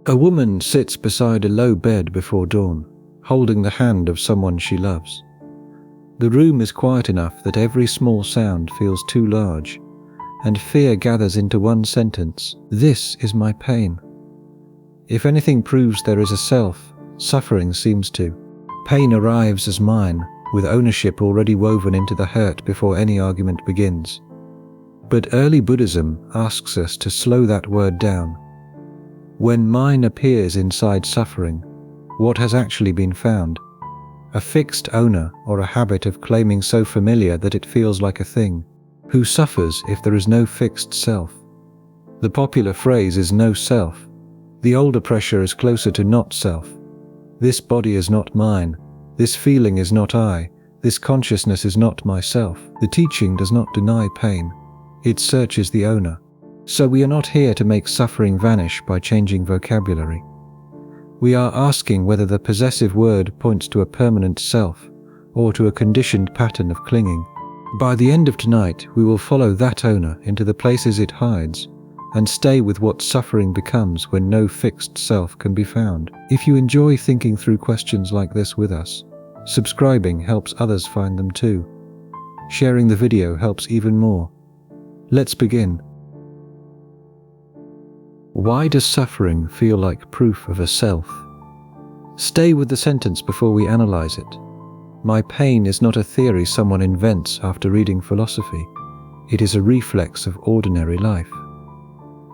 A woman sits beside a low bed before dawn, holding the hand of someone she loves. The room is quiet enough that every small sound feels too large, and fear gathers into one sentence: "This is my pain." If anything proves there is a self, suffering seems to. Pain arrives as mine, with ownership already woven into the hurt before any argument begins. But early Buddhism asks us to slow that word down. When mine appears inside suffering, what has actually been found? A fixed owner or a habit of claiming so familiar that it feels like a thing? Who suffers if there is no fixed self? The popular phrase is no self. The older pressure is closer to not self. This body is not mine. This feeling is not I. This consciousness is not myself. The teaching does not deny pain. It searches the owner. So we are not here to make suffering vanish by changing vocabulary. We are asking whether the possessive word points to a permanent self or to a conditioned pattern of clinging. By the end of tonight, we will follow that owner into the places it hides and stay with what suffering becomes when no fixed self can be found. If you enjoy thinking through questions like this with us, subscribing helps others find them too. Sharing the video helps even more. Let's begin. Why does suffering feel like proof of a self? Stay with the sentence before we analyze it. My pain is not a theory someone invents after reading philosophy. It is a reflex of ordinary life.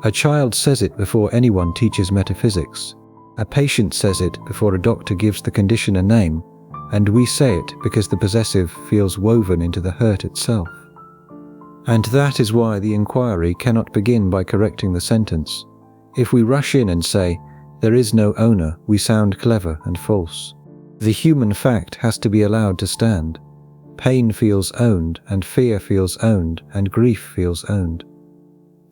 A child says it before anyone teaches metaphysics. A patient says it before a doctor gives the condition a name, and we say it because the possessive feels woven into the hurt itself. And that is why the inquiry cannot begin by correcting the sentence. If we rush in and say, "There is no owner," we sound clever and false. The human fact has to be allowed to stand. Pain feels owned, and fear feels owned, and grief feels owned.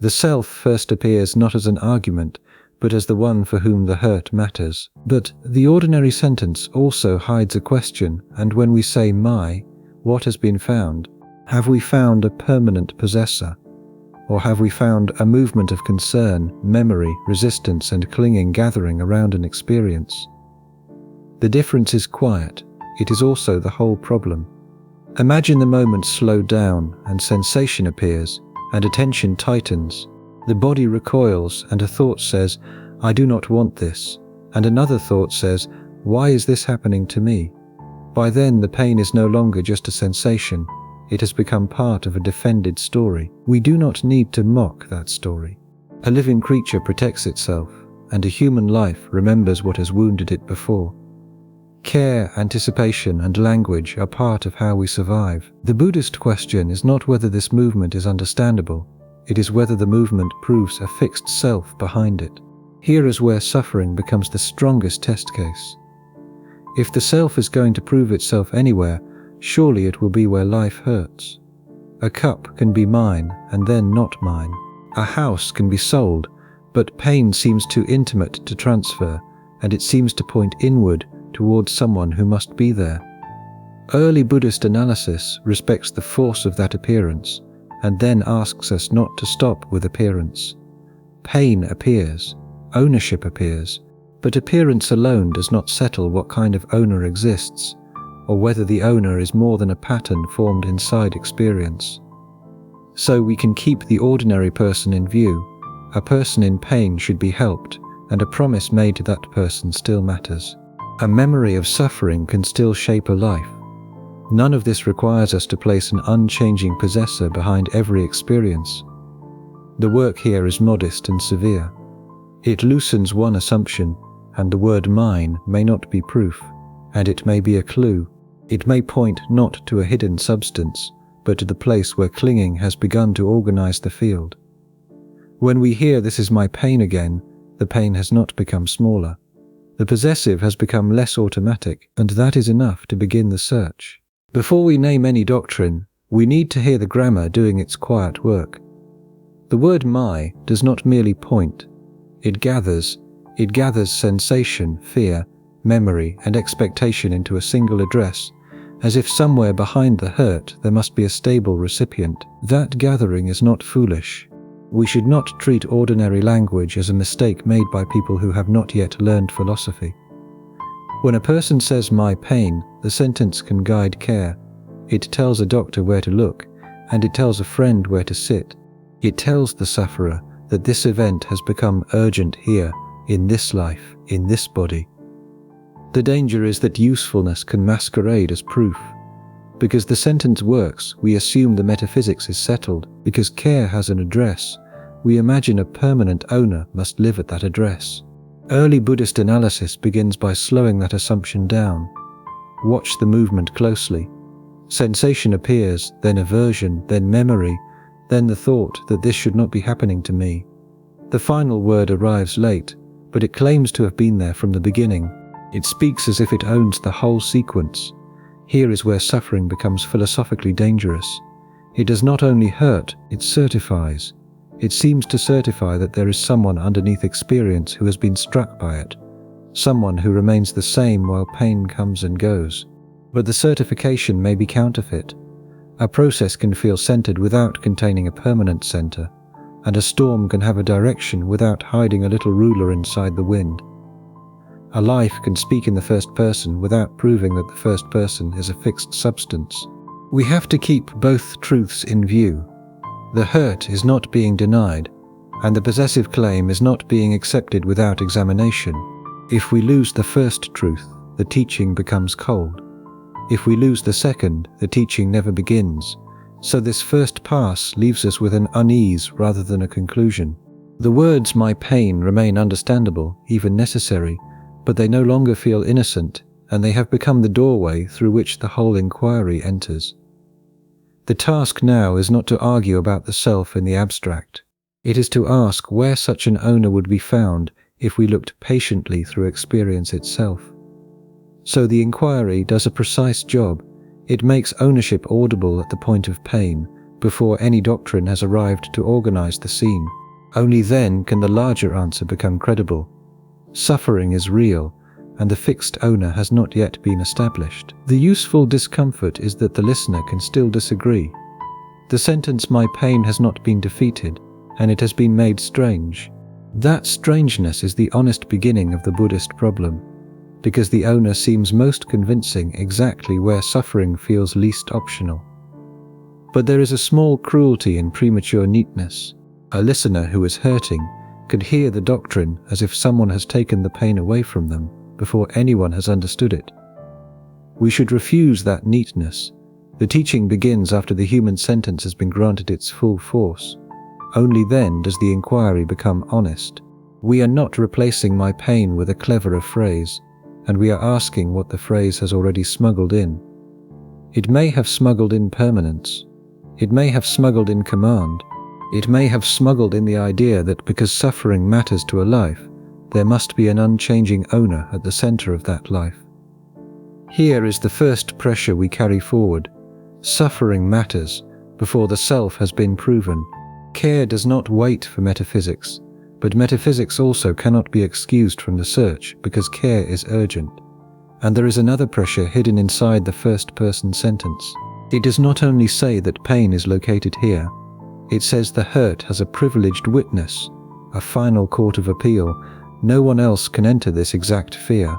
The self first appears not as an argument, but as the one for whom the hurt matters. But the ordinary sentence also hides a question, and when we say my, what has been found? Have we found a permanent possessor? Or have we found a movement of concern, memory, resistance, and clinging gathering around an experience? The difference is quiet. It is also the whole problem. Imagine the moment slowed down and sensation appears, and attention tightens. The body recoils, and a thought says, "I do not want this," and another thought says, "Why is this happening to me?" By then the pain is no longer just a sensation. It has become part of a defended story. We do not need to mock that story. A living creature protects itself, and a human life remembers what has wounded it before. Care, anticipation, and language are part of how we survive. The Buddhist question is not whether this movement is understandable, it is whether the movement proves a fixed self behind it. Here is where suffering becomes the strongest test case. If the self is going to prove itself anywhere, surely it will be where life hurts. A cup can be mine and then not mine. A house can be sold, but pain seems too intimate to transfer, and it seems to point inward towards someone who must be there. Early Buddhist analysis respects the force of that appearance, and then asks us not to stop with appearance. Pain appears, ownership appears, but appearance alone does not settle what kind of owner exists, or whether the owner is more than a pattern formed inside experience. So we can keep the ordinary person in view. A person in pain should be helped, and a promise made to that person still matters. A memory of suffering can still shape a life. None of this requires us to place an unchanging possessor behind every experience. The work here is modest and severe. It loosens one assumption, and the word mine may not be proof, and it may be a clue. It may point not to a hidden substance, but to the place where clinging has begun to organize the field. When we hear "this is my pain" again, the pain has not become smaller. The possessive has become less automatic, and that is enough to begin the search. Before we name any doctrine, we need to hear the grammar doing its quiet work. The word "my" does not merely point. It gathers sensation, fear, memory, and expectation into a single address, as if somewhere behind the hurt there must be a stable recipient. That gathering is not foolish. We should not treat ordinary language as a mistake made by people who have not yet learned philosophy. When a person says "my pain," the sentence can guide care. It tells a doctor where to look, and it tells a friend where to sit. It tells the sufferer that this event has become urgent here, in this life, in this body. The danger is that usefulness can masquerade as proof. Because the sentence works, we assume the metaphysics is settled. Because care has an address, we imagine a permanent owner must live at that address. Early Buddhist analysis begins by slowing that assumption down. Watch the movement closely. Sensation appears, then aversion, then memory, then the thought that this should not be happening to me. The final word arrives late, but it claims to have been there from the beginning. It speaks as if it owns the whole sequence. Here is where suffering becomes philosophically dangerous. It does not only hurt, it certifies. It seems to certify that there is someone underneath experience who has been struck by it, someone who remains the same while pain comes and goes. But the certification may be counterfeit. A process can feel centered without containing a permanent center, and a storm can have a direction without hiding a little ruler inside the wind. A life can speak in the first person without proving that the first person is a fixed substance. We have to keep both truths in view. The hurt is not being denied, and the possessive claim is not being accepted without examination. If we lose the first truth, the teaching becomes cold. If we lose the second, the teaching never begins. So this first pass leaves us with an unease rather than a conclusion. The words "my pain" remain understandable, even necessary, but they no longer feel innocent, and they have become the doorway through which the whole inquiry enters. The task now is not to argue about the self in the abstract. It is to ask where such an owner would be found if we looked patiently through experience itself. So the inquiry does a precise job. It makes ownership audible at the point of pain, before any doctrine has arrived to organize the scene. Only then can the larger answer become credible. Suffering is real, and the fixed owner has not yet been established. The useful discomfort is that the listener can still disagree. The sentence "my pain" has not been defeated, and it has been made strange. That strangeness is the honest beginning of the Buddhist problem, because the owner seems most convincing exactly where suffering feels least optional. But there is a small cruelty in premature neatness. A listener who is hurting could hear the doctrine as if someone has taken the pain away from them before anyone has understood it. We should refuse that neatness. The teaching begins after the human sentence has been granted its full force. Only then does the inquiry become honest. We are not replacing "my pain" with a cleverer phrase, and we are asking what the phrase has already smuggled in. It may have smuggled in permanence. It may have smuggled in command. It may have smuggled in the idea that because suffering matters to a life, there must be an unchanging owner at the center of that life. Here is the first pressure we carry forward. Suffering matters before the self has been proven. Care does not wait for metaphysics, but metaphysics also cannot be excused from the search because care is urgent. And there is another pressure hidden inside the first-person sentence. It does not only say that pain is located here, it says the hurt has a privileged witness, a final court of appeal. No one else can enter this exact fear.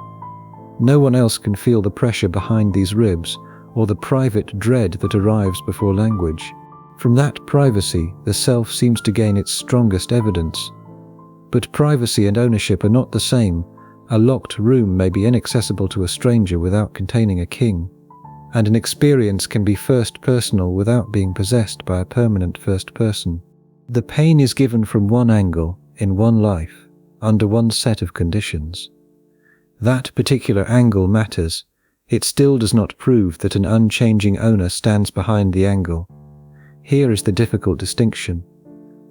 No one else can feel the pressure behind these ribs, or the private dread that arrives before language. From that privacy, the self seems to gain its strongest evidence. But privacy and ownership are not the same. A locked room may be inaccessible to a stranger without containing a king, and an experience can be first personal without being possessed by a permanent first person. The pain is given from one angle, in one life, under one set of conditions. That particular angle matters. It still does not prove that an unchanging owner stands behind the angle. Here is the difficult distinction.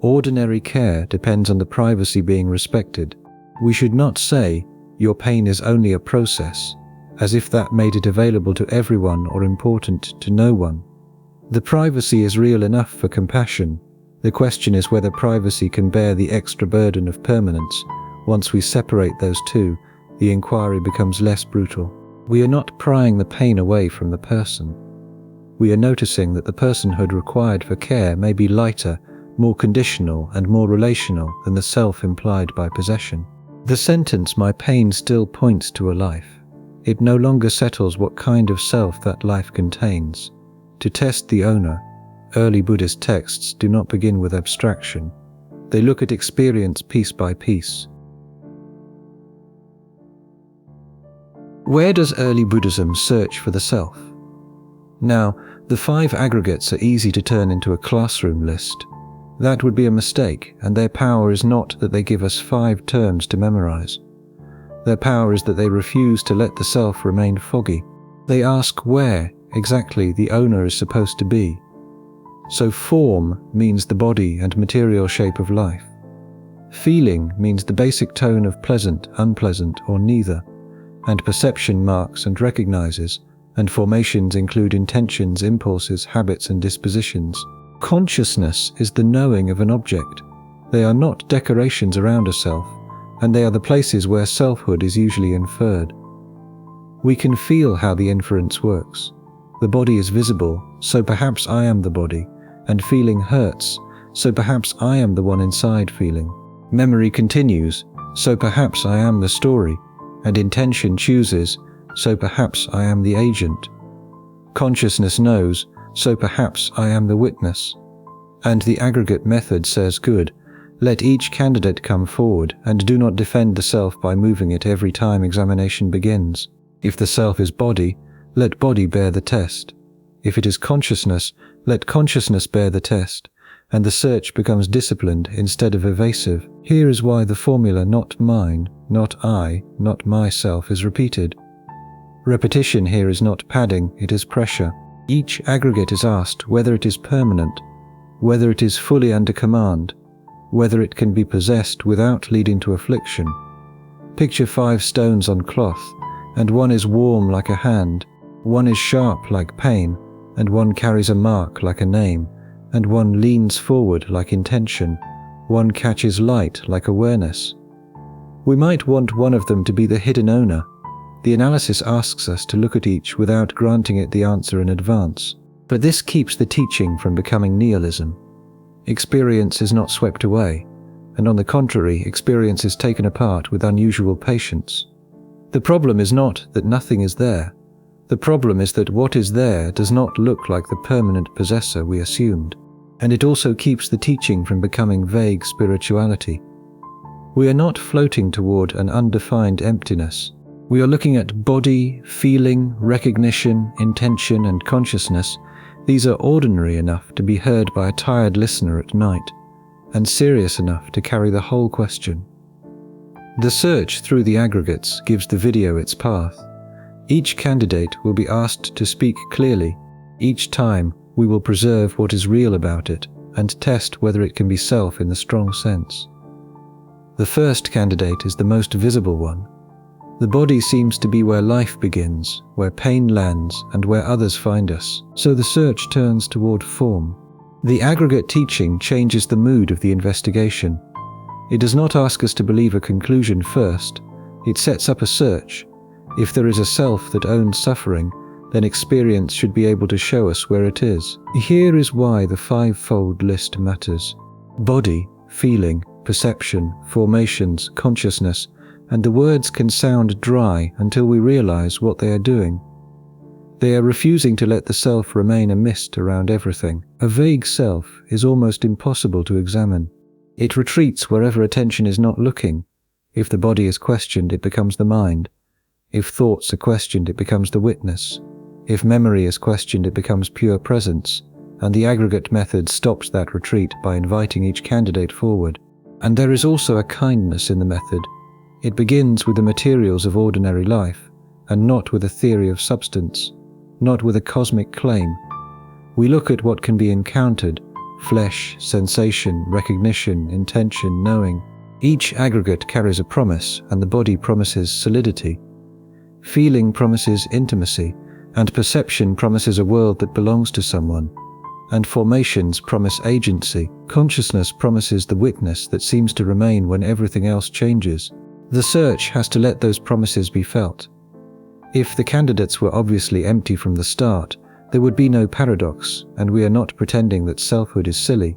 Ordinary care depends on the privacy being respected. We should not say, "Your pain is only a process," as if that made it available to everyone or important to no one. The privacy is real enough for compassion. The question is whether privacy can bear the extra burden of permanence. Once we separate those two, the inquiry becomes less brutal. We are not prying the pain away from the person. We are noticing that the personhood required for care may be lighter, more conditional and more relational than the self implied by possession. The sentence "my pain still points to a life." It no longer settles what kind of self that life contains. To test the owner, early Buddhist texts do not begin with abstraction. They look at experience piece by piece. Where does early Buddhism search for the self? Now, the 5 aggregates are easy to turn into a classroom list. That would be a mistake, and their power is not that they give us 5 terms to memorize. Their power is that they refuse to let the self remain foggy. They ask where exactly the owner is supposed to be. So form means the body and material shape of life. Feeling means the basic tone of pleasant, unpleasant, or neither. And perception marks and recognizes, and formations include intentions, impulses, habits, and dispositions. Consciousness is the knowing of an object. They are not decorations around a self, and they are the places where selfhood is usually inferred. We can feel how the inference works. The body is visible, so perhaps I am the body, and feeling hurts, so perhaps I am the one inside feeling. Memory continues, so perhaps I am the story, and intention chooses, so perhaps I am the agent. Consciousness knows, so perhaps I am the witness. And the aggregate method says, good, let each candidate come forward, and do not defend the self by moving it every time examination begins. If the self is body, let body bear the test. If it is consciousness, let consciousness bear the test, and the search becomes disciplined instead of evasive. Here is why the formula "not mine, not I, not myself" is repeated. Repetition here is not padding, it is pressure. Each aggregate is asked whether it is permanent, whether it is fully under command, whether it can be possessed without leading to affliction. Picture 5 stones on cloth, and one is warm like a hand, one is sharp like pain, and one carries a mark like a name, and one leans forward like intention, one catches light like awareness. We might want one of them to be the hidden owner. The analysis asks us to look at each without granting it the answer in advance. But this keeps the teaching from becoming nihilism. Experience is not swept away, and on the contrary, experience is taken apart with unusual patience. The problem is not that nothing is there. The problem is that what is there does not look like the permanent possessor we assumed. And it also keeps the teaching from becoming vague spirituality. We are not floating toward an undefined emptiness. We are looking at body, feeling, recognition, intention, and consciousness. These are ordinary enough to be heard by a tired listener at night, and serious enough to carry the whole question. The search through the aggregates gives the video its path. Each candidate will be asked to speak clearly. Each time, we will preserve what is real about it, and test whether it can be self in the strong sense. The first candidate is the most visible one. The body seems to be where life begins, where pain lands, and where others find us, so the search turns toward form. The aggregate teaching changes the mood of the investigation. It does not ask us to believe a conclusion first, it sets up a search. If there is a self that owns suffering, then experience should be able to show us where it is. Here is why the 5-fold list matters. Body, feeling, perception, formations, consciousness, and the words can sound dry until we realize what they are doing. They are refusing to let the self remain a mist around everything. A vague self is almost impossible to examine. It retreats wherever attention is not looking. If the body is questioned, it becomes the mind. If thoughts are questioned, it becomes the witness. If memory is questioned, it becomes pure presence, and the aggregate method stops that retreat by inviting each candidate forward. And there is also a kindness in the method. It begins with the materials of ordinary life, and not with a theory of substance, not with a cosmic claim. We look at what can be encountered: flesh, sensation, recognition, intention, knowing. Each aggregate carries a promise, and the body promises solidity. Feeling promises intimacy, and perception promises a world that belongs to someone. And formations promise agency. Consciousness promises the witness that seems to remain when everything else changes. The search has to let those promises be felt. If the candidates were obviously empty from the start, there would be no paradox, and we are not pretending that selfhood is silly.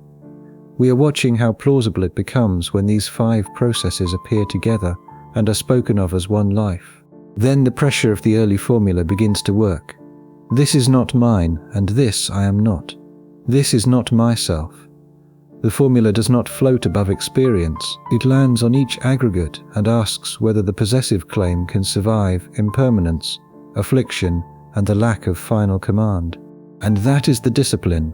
We are watching how plausible it becomes when these 5 processes appear together and are spoken of as one life. Then the pressure of the early formula begins to work. This is not mine, and this I am not. This is not myself. The formula does not float above experience. It lands on each aggregate and asks whether the possessive claim can survive impermanence, affliction, and the lack of final command. And that is the discipline.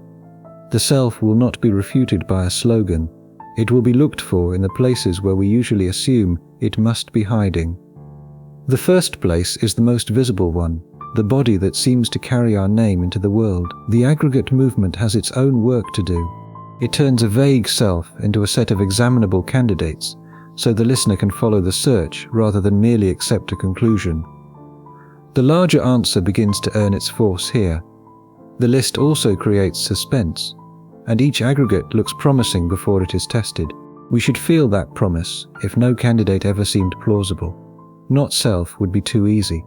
The self will not be refuted by a slogan. It will be looked for in the places where we usually assume it must be hiding. The first place is the most visible one, the body that seems to carry our name into the world. The aggregate movement has its own work to do. It turns a vague self into a set of examinable candidates, so the listener can follow the search rather than merely accept a conclusion. The larger answer begins to earn its force here. The list also creates suspense, and each aggregate looks promising before it is tested. We should feel that promise if no candidate ever seemed plausible. Not self would be too easy.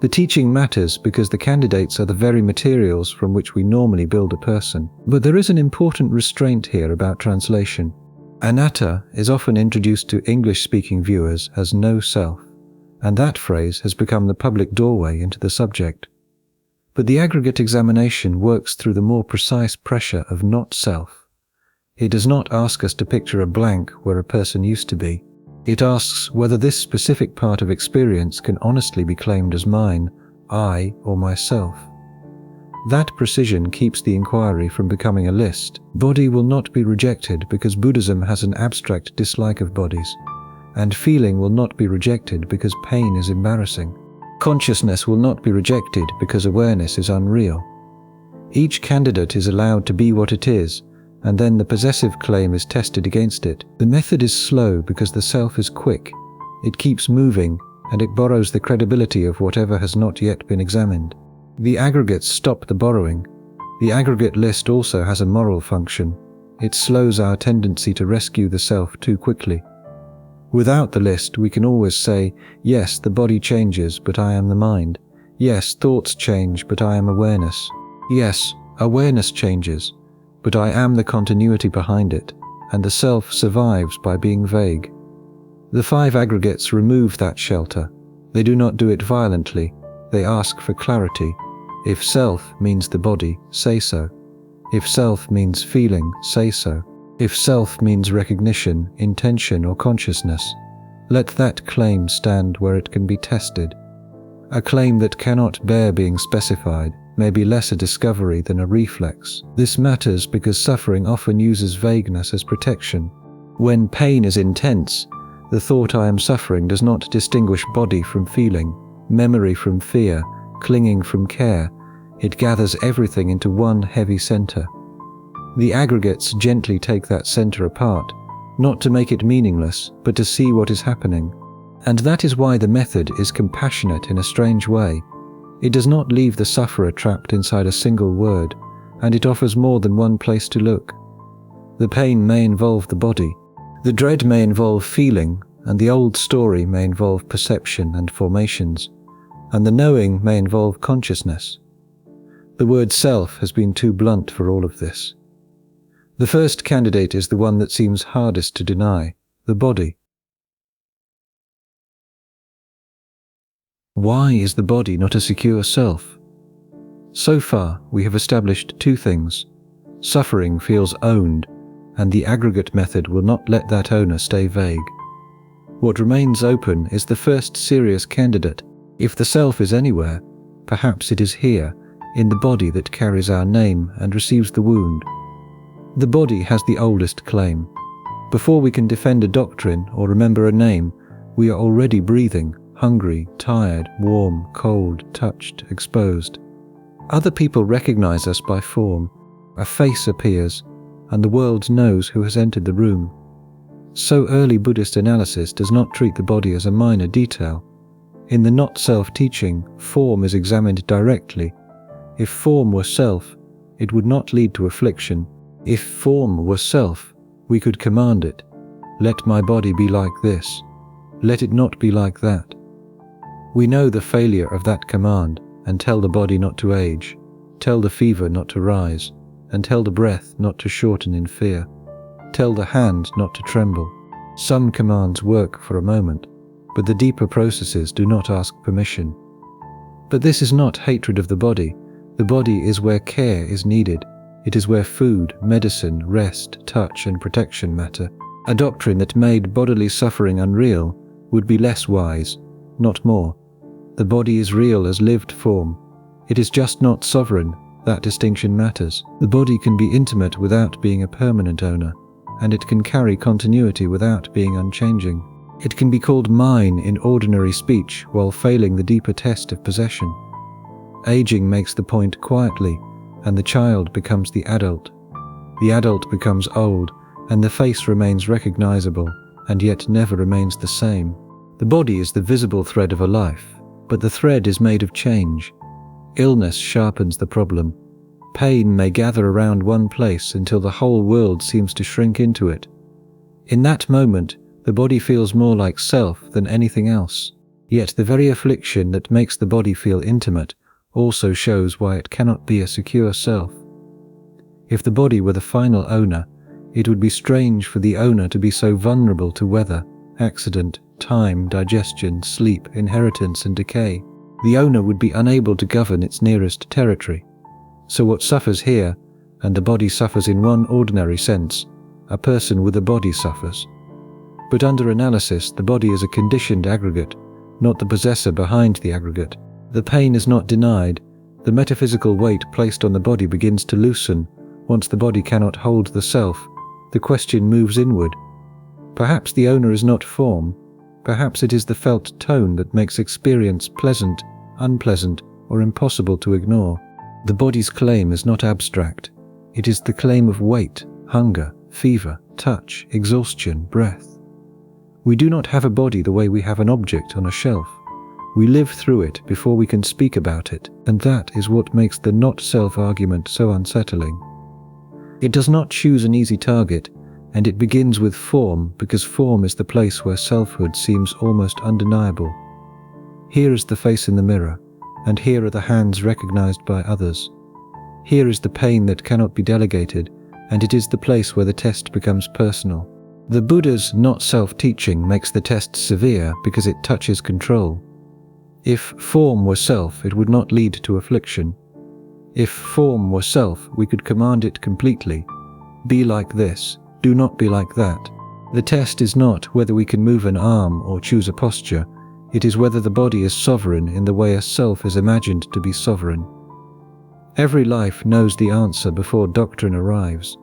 The teaching matters because the candidates are the very materials from which we normally build a person. But there is an important restraint here about translation. Anatta is often introduced to English-speaking viewers as no self, and that phrase has become the public doorway into the subject. But the aggregate examination works through the more precise pressure of not self. It does not ask us to picture a blank where a person used to be. It asks whether this specific part of experience can honestly be claimed as mine, I, or myself. That precision keeps the inquiry from becoming a list. Body will not be rejected because Buddhism has an abstract dislike of bodies, and feeling will not be rejected because pain is embarrassing. Consciousness will not be rejected because awareness is unreal. Each candidate is allowed to be what it is, and then the possessive claim is tested against it. The method is slow because the self is quick. It keeps moving, and it borrows the credibility of whatever has not yet been examined. The aggregates stop the borrowing. The aggregate list also has a moral function. It slows our tendency to rescue the self too quickly. Without the list, we can always say, yes, the body changes, but I am the mind. Yes, thoughts change, but I am awareness. Yes, awareness changes, but I am the continuity behind it, and the self survives by being vague. The 5 aggregates remove that shelter. They do not do it violently. They ask for clarity. If self means the body, say so. If self means feeling, say so. If self means recognition, intention, or consciousness, let that claim stand where it can be tested. A claim that cannot bear being specified may be less a discovery than a reflex. This matters because suffering often uses vagueness as protection. When pain is intense, the thought I am suffering does not distinguish body from feeling, memory from fear, clinging from care. It gathers everything into one heavy center. The aggregates gently take that center apart, not to make it meaningless, but to see what is happening. And that is why the method is compassionate in a strange way. It does not leave the sufferer trapped inside a single word, and it offers more than one place to look. The pain may involve the body, the dread may involve feeling, and the old story may involve perception and formations, and the knowing may involve consciousness. The word self has been too blunt for all of this. The first candidate is the one that seems hardest to deny, the body. Why is the body not a secure self? So far, we have established 2 things. Suffering feels owned, and the aggregate method will not let that owner stay vague. What remains open is the first serious candidate. If the self is anywhere, perhaps it is here, in the body that carries our name and receives the wound. The body has the oldest claim. Before we can defend a doctrine or remember a name, we are already breathing, hungry, tired, warm, cold, touched, exposed. Other people recognize us by form. A face appears, and the world knows who has entered the room. So early Buddhist analysis does not treat the body as a minor detail. In the not-self teaching, form is examined directly. If form were self, it would not lead to affliction. If form were self, we could command it. Let my body be like this. Let it not be like that. We know the failure of that command, and tell the body not to age, tell the fever not to rise, and tell the breath not to shorten in fear. tell the hand not to tremble. Some commands work for a moment, but the deeper processes do not ask permission. But this is not hatred of the body. The body is where care is needed. It is where food, medicine, rest, touch, and protection matter. A doctrine that made bodily suffering unreal would be less wise, not more. The body is real as lived form. It is just not sovereign. That distinction matters. The body can be intimate without being a permanent owner, and it can carry continuity without being unchanging. It can be called mine in ordinary speech while failing the deeper test of possession. Aging makes the point quietly, and the child becomes the adult. The adult becomes old, and the face remains recognizable, and yet never remains the same. The body is the visible thread of a life, but the thread is made of change. Illness sharpens the problem. Pain may gather around one place until the whole world seems to shrink into it. In that moment, the body feels more like self than anything else. Yet the very affliction that makes the body feel intimate also shows why it cannot be a secure self. If the body were the final owner, it would be strange for the owner to be so vulnerable to weather, accident, time, digestion, sleep, inheritance, and decay. The owner would be unable to govern its nearest territory. So what suffers here, and the body suffers in one ordinary sense, a person with a body suffers. But under analysis, the body is a conditioned aggregate, not the possessor behind the aggregate. The pain is not denied. The metaphysical weight placed on the body begins to loosen. Once the body cannot hold the self, the question moves inward. Perhaps the owner is not form. Perhaps it is the felt tone that makes experience pleasant, unpleasant, or impossible to ignore. The body's claim is not abstract. It is the claim of weight, hunger, fever, touch, exhaustion, breath. We do not have a body the way we have an object on a shelf. We live through it before we can speak about it, and that is what makes the not-self argument so unsettling. It does not choose an easy target, and it begins with form because form is the place where selfhood seems almost undeniable. Here is the face in the mirror, and here are the hands recognized by others. Here is the pain that cannot be delegated, and it is the place where the test becomes personal. The Buddha's not-self teaching makes the test severe because it touches control. If form were self, it would not lead to affliction. If form were self, we could command it completely. Be like this, do not be like that. The test is not whether we can move an arm or choose a posture. It is whether the body is sovereign in the way a self is imagined to be sovereign. Every life knows the answer before doctrine arrives,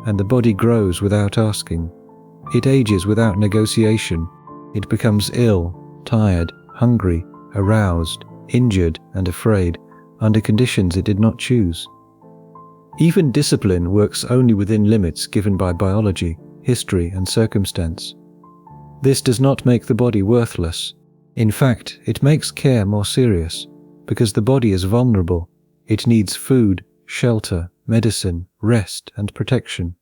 and the body grows without asking. It ages without negotiation. It becomes ill, tired, hungry, aroused, injured, and afraid, under conditions it did not choose. Even discipline works only within limits given by biology, history, and circumstance. This does not make the body worthless. In fact, it makes care more serious, because the body is vulnerable. It needs food, shelter, medicine, rest, and protection.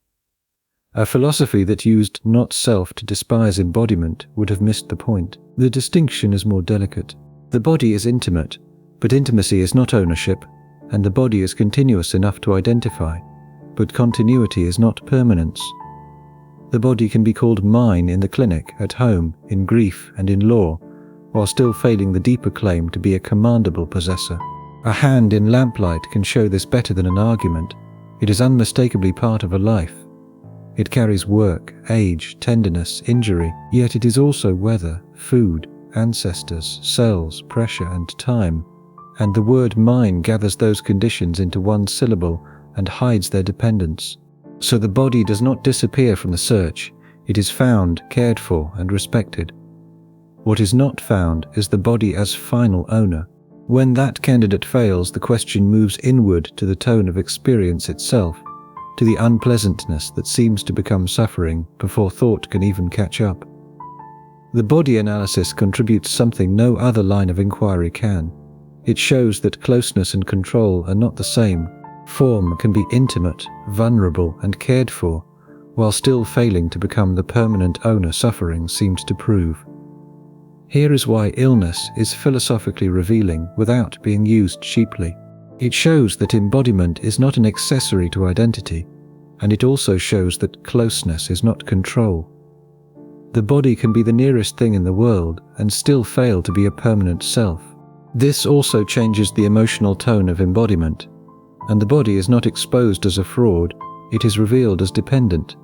A philosophy that used not self to despise embodiment would have missed the point. The distinction is more delicate. The body is intimate, but intimacy is not ownership, and the body is continuous enough to identify, but continuity is not permanence. The body can be called mine in the clinic, at home, in grief, and in law, while still failing the deeper claim to be a commandable possessor. A hand in lamplight can show this better than an argument. It is unmistakably part of a life. It carries work, age, tenderness, injury, yet it is also weather, food, ancestors, cells, pressure, and time. And the word mine gathers those conditions into one syllable and hides their dependence. So the body does not disappear from the search. It is found, cared for, and respected. What is not found is the body as final owner. When that candidate fails, the question moves inward to the tone of experience itself, to the unpleasantness that seems to become suffering before thought can even catch up. The body analysis contributes something no other line of inquiry can. It shows that closeness and control are not the same. Form can be intimate, vulnerable, and cared for, while still failing to become the permanent owner suffering seems to prove. Here is why illness is philosophically revealing without being used cheaply. It shows that embodiment is not an accessory to identity. and it also shows that closeness is not control. The body can be the nearest thing in the world and still fail to be a permanent self. This also changes the emotional tone of embodiment, and the body is not exposed as a fraud, it is revealed as dependent.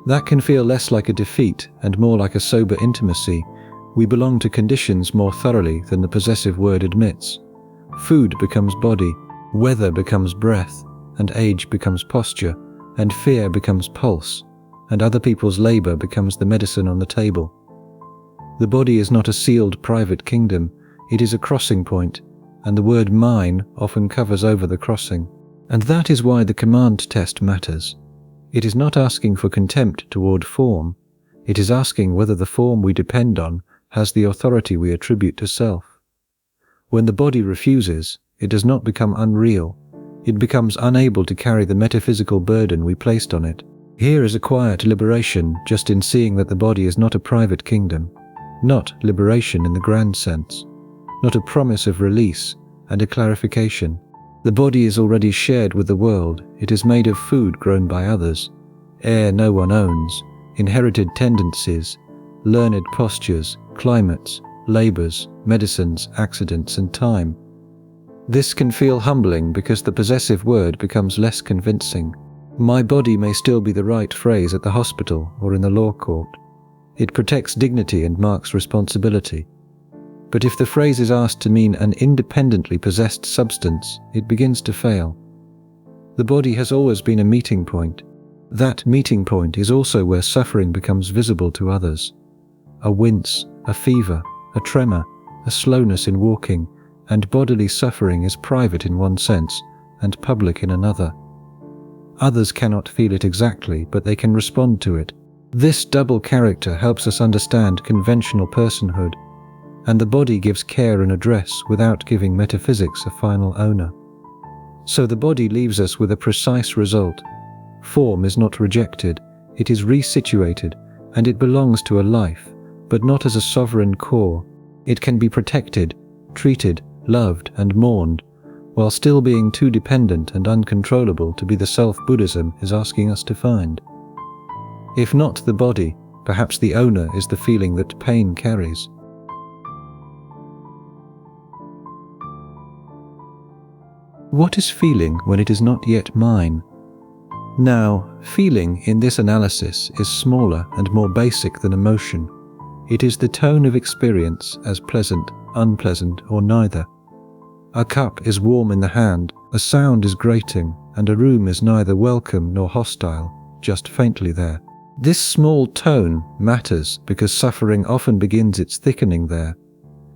That can feel less like a defeat and more like a sober intimacy. We belong to conditions more thoroughly than the possessive word admits. Food becomes body, weather becomes breath, and age becomes posture, and fear becomes pulse, and other people's labor becomes the medicine on the table. The body is not a sealed private kingdom, it is a crossing point, and the word mine often covers over the crossing. And that is why the command test matters. It is not asking for contempt toward form, it is asking whether the form we depend on has the authority we attribute to self. When the body refuses, it does not become unreal, it becomes unable to carry the metaphysical burden we placed on it. Here is a quiet liberation just in seeing that the body is not a private kingdom, not liberation in the grand sense, not a promise of release and a clarification. The body is already shared with the world, it is made of food grown by others, air no one owns, inherited tendencies, learned postures, climates, labors, medicines, accidents, and time. This can feel humbling because the possessive word becomes less convincing. My body may still be the right phrase at the hospital or in the law court. It protects dignity and marks responsibility. But if the phrase is asked to mean an independently possessed substance, it begins to fail. The body has always been a meeting point. That meeting point is also where suffering becomes visible to others. A wince, a fever, a tremor, a slowness in walking, and bodily suffering is private in one sense and public in another. Others cannot feel it exactly, but they can respond to it. This double character helps us understand conventional personhood, and the body gives care and address without giving metaphysics a final owner. So the body leaves us with a precise result. Form is not rejected, it is resituated, and it belongs to a life, but not as a sovereign core. It can be protected, treated, loved, and mourned, while still being too dependent and uncontrollable to be the self Buddhism is asking us to find. If not the body, perhaps the owner is the feeling that pain carries. What is feeling when it is not yet mine? Now, feeling in this analysis is smaller and more basic than emotion. It is the tone of experience as pleasant, unpleasant, or neither. A cup is warm in the hand, a sound is grating, and a room is neither welcome nor hostile, just faintly there. This small tone matters because suffering often begins its thickening there.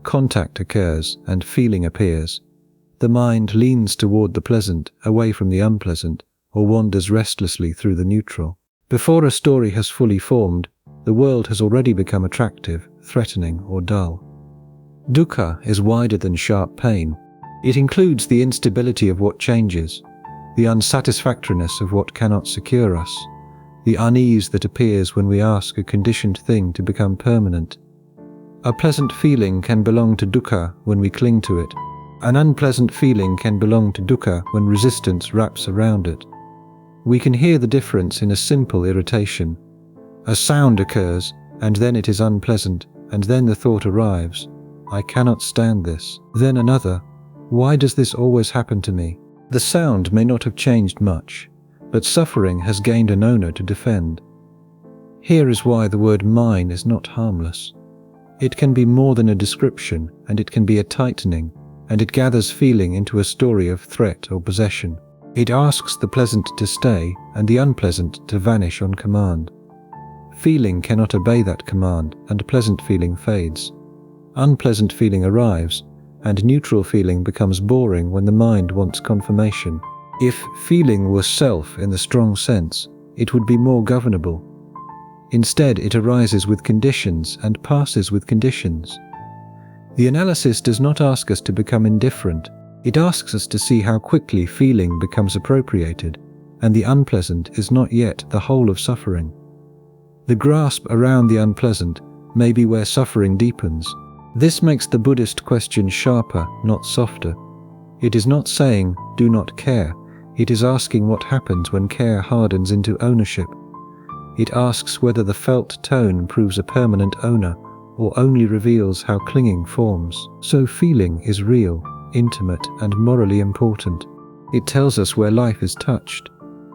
Contact occurs and feeling appears. The mind leans toward the pleasant, away from the unpleasant, or wanders restlessly through the neutral. Before a story has fully formed, the world has already become attractive, threatening, or dull. Dukkha is wider than sharp pain. It includes the instability of what changes, the unsatisfactoriness of what cannot secure us, the unease that appears when we ask a conditioned thing to become permanent. A pleasant feeling can belong to dukkha when we cling to it. An unpleasant feeling can belong to dukkha when resistance wraps around it. We can hear the difference in a simple irritation. A sound occurs, and then it is unpleasant, and then the thought arrives, I cannot stand this. Then another, why does this always happen to me? The sound may not have changed much, but suffering has gained an owner to defend. Here is why the word mine is not harmless. It can be more than a description, and it can be a tightening, and it gathers feeling into a story of threat or possession. It asks the pleasant to stay and the unpleasant to vanish on command. Feeling cannot obey that command, and pleasant feeling fades. Unpleasant feeling arrives, and neutral feeling becomes boring when the mind wants confirmation. If feeling were self in the strong sense, it would be more governable. Instead, it arises with conditions and passes with conditions. The analysis does not ask us to become indifferent, it asks us to see how quickly feeling becomes appropriated, and the unpleasant is not yet the whole of suffering. The grasp around the unpleasant may be where suffering deepens. This makes the Buddhist question sharper, not softer. It is not saying, do not care, It is asking what happens when care hardens into ownership. It asks whether the felt tone proves a permanent owner or only reveals how clinging forms. So feeling is real, intimate, and morally important. It tells us where life is touched,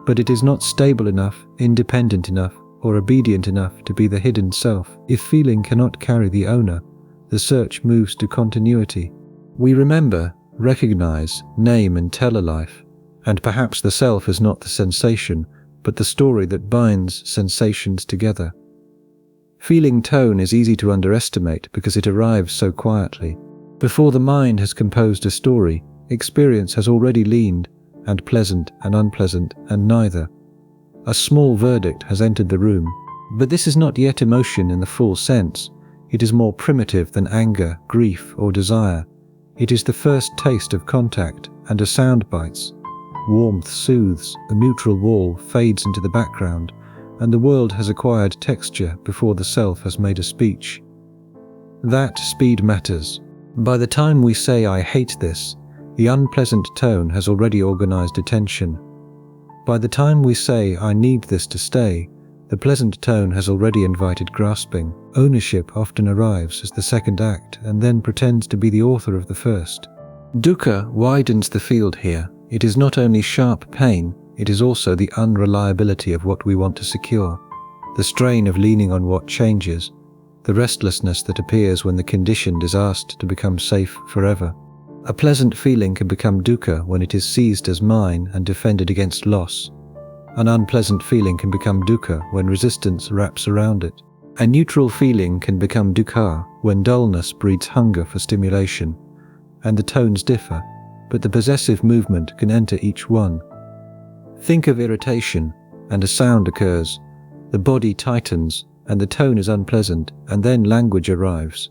but it is not stable enough, independent enough, or obedient enough to be the hidden self. If feeling cannot carry the owner, the search moves to continuity. We remember, recognize, name, and tell a life, and perhaps the self is not the sensation, but the story that binds sensations together. Feeling tone is easy to underestimate because it arrives so quietly. Before the mind has composed a story, experience has already leaned, and pleasant and unpleasant and neither. A small verdict has entered the room, but this is not yet emotion in the full sense. It is more primitive than anger, grief, or desire. It is the first taste of contact, and a sound bites. Warmth soothes, a neutral wall fades into the background, and the world has acquired texture before the self has made a speech. That speed matters. By the time we say "I hate this," the unpleasant tone has already organized attention. By the time we say "I need this to stay," the pleasant tone has already invited grasping. Ownership often arrives as the second act and then pretends to be the author of the first. Dukkha widens the field here. It is not only sharp pain, it is also the unreliability of what we want to secure, the strain of leaning on what changes, the restlessness that appears when the conditioned is asked to become safe forever. A pleasant feeling can become dukkha when it is seized as mine and defended against loss. An unpleasant feeling can become dukkha when resistance wraps around it. A neutral feeling can become dukkha when dullness breeds hunger for stimulation. And the tones differ, but the possessive movement can enter each one. Think of irritation, and a sound occurs. The body tightens, and the tone is unpleasant, and then language arrives.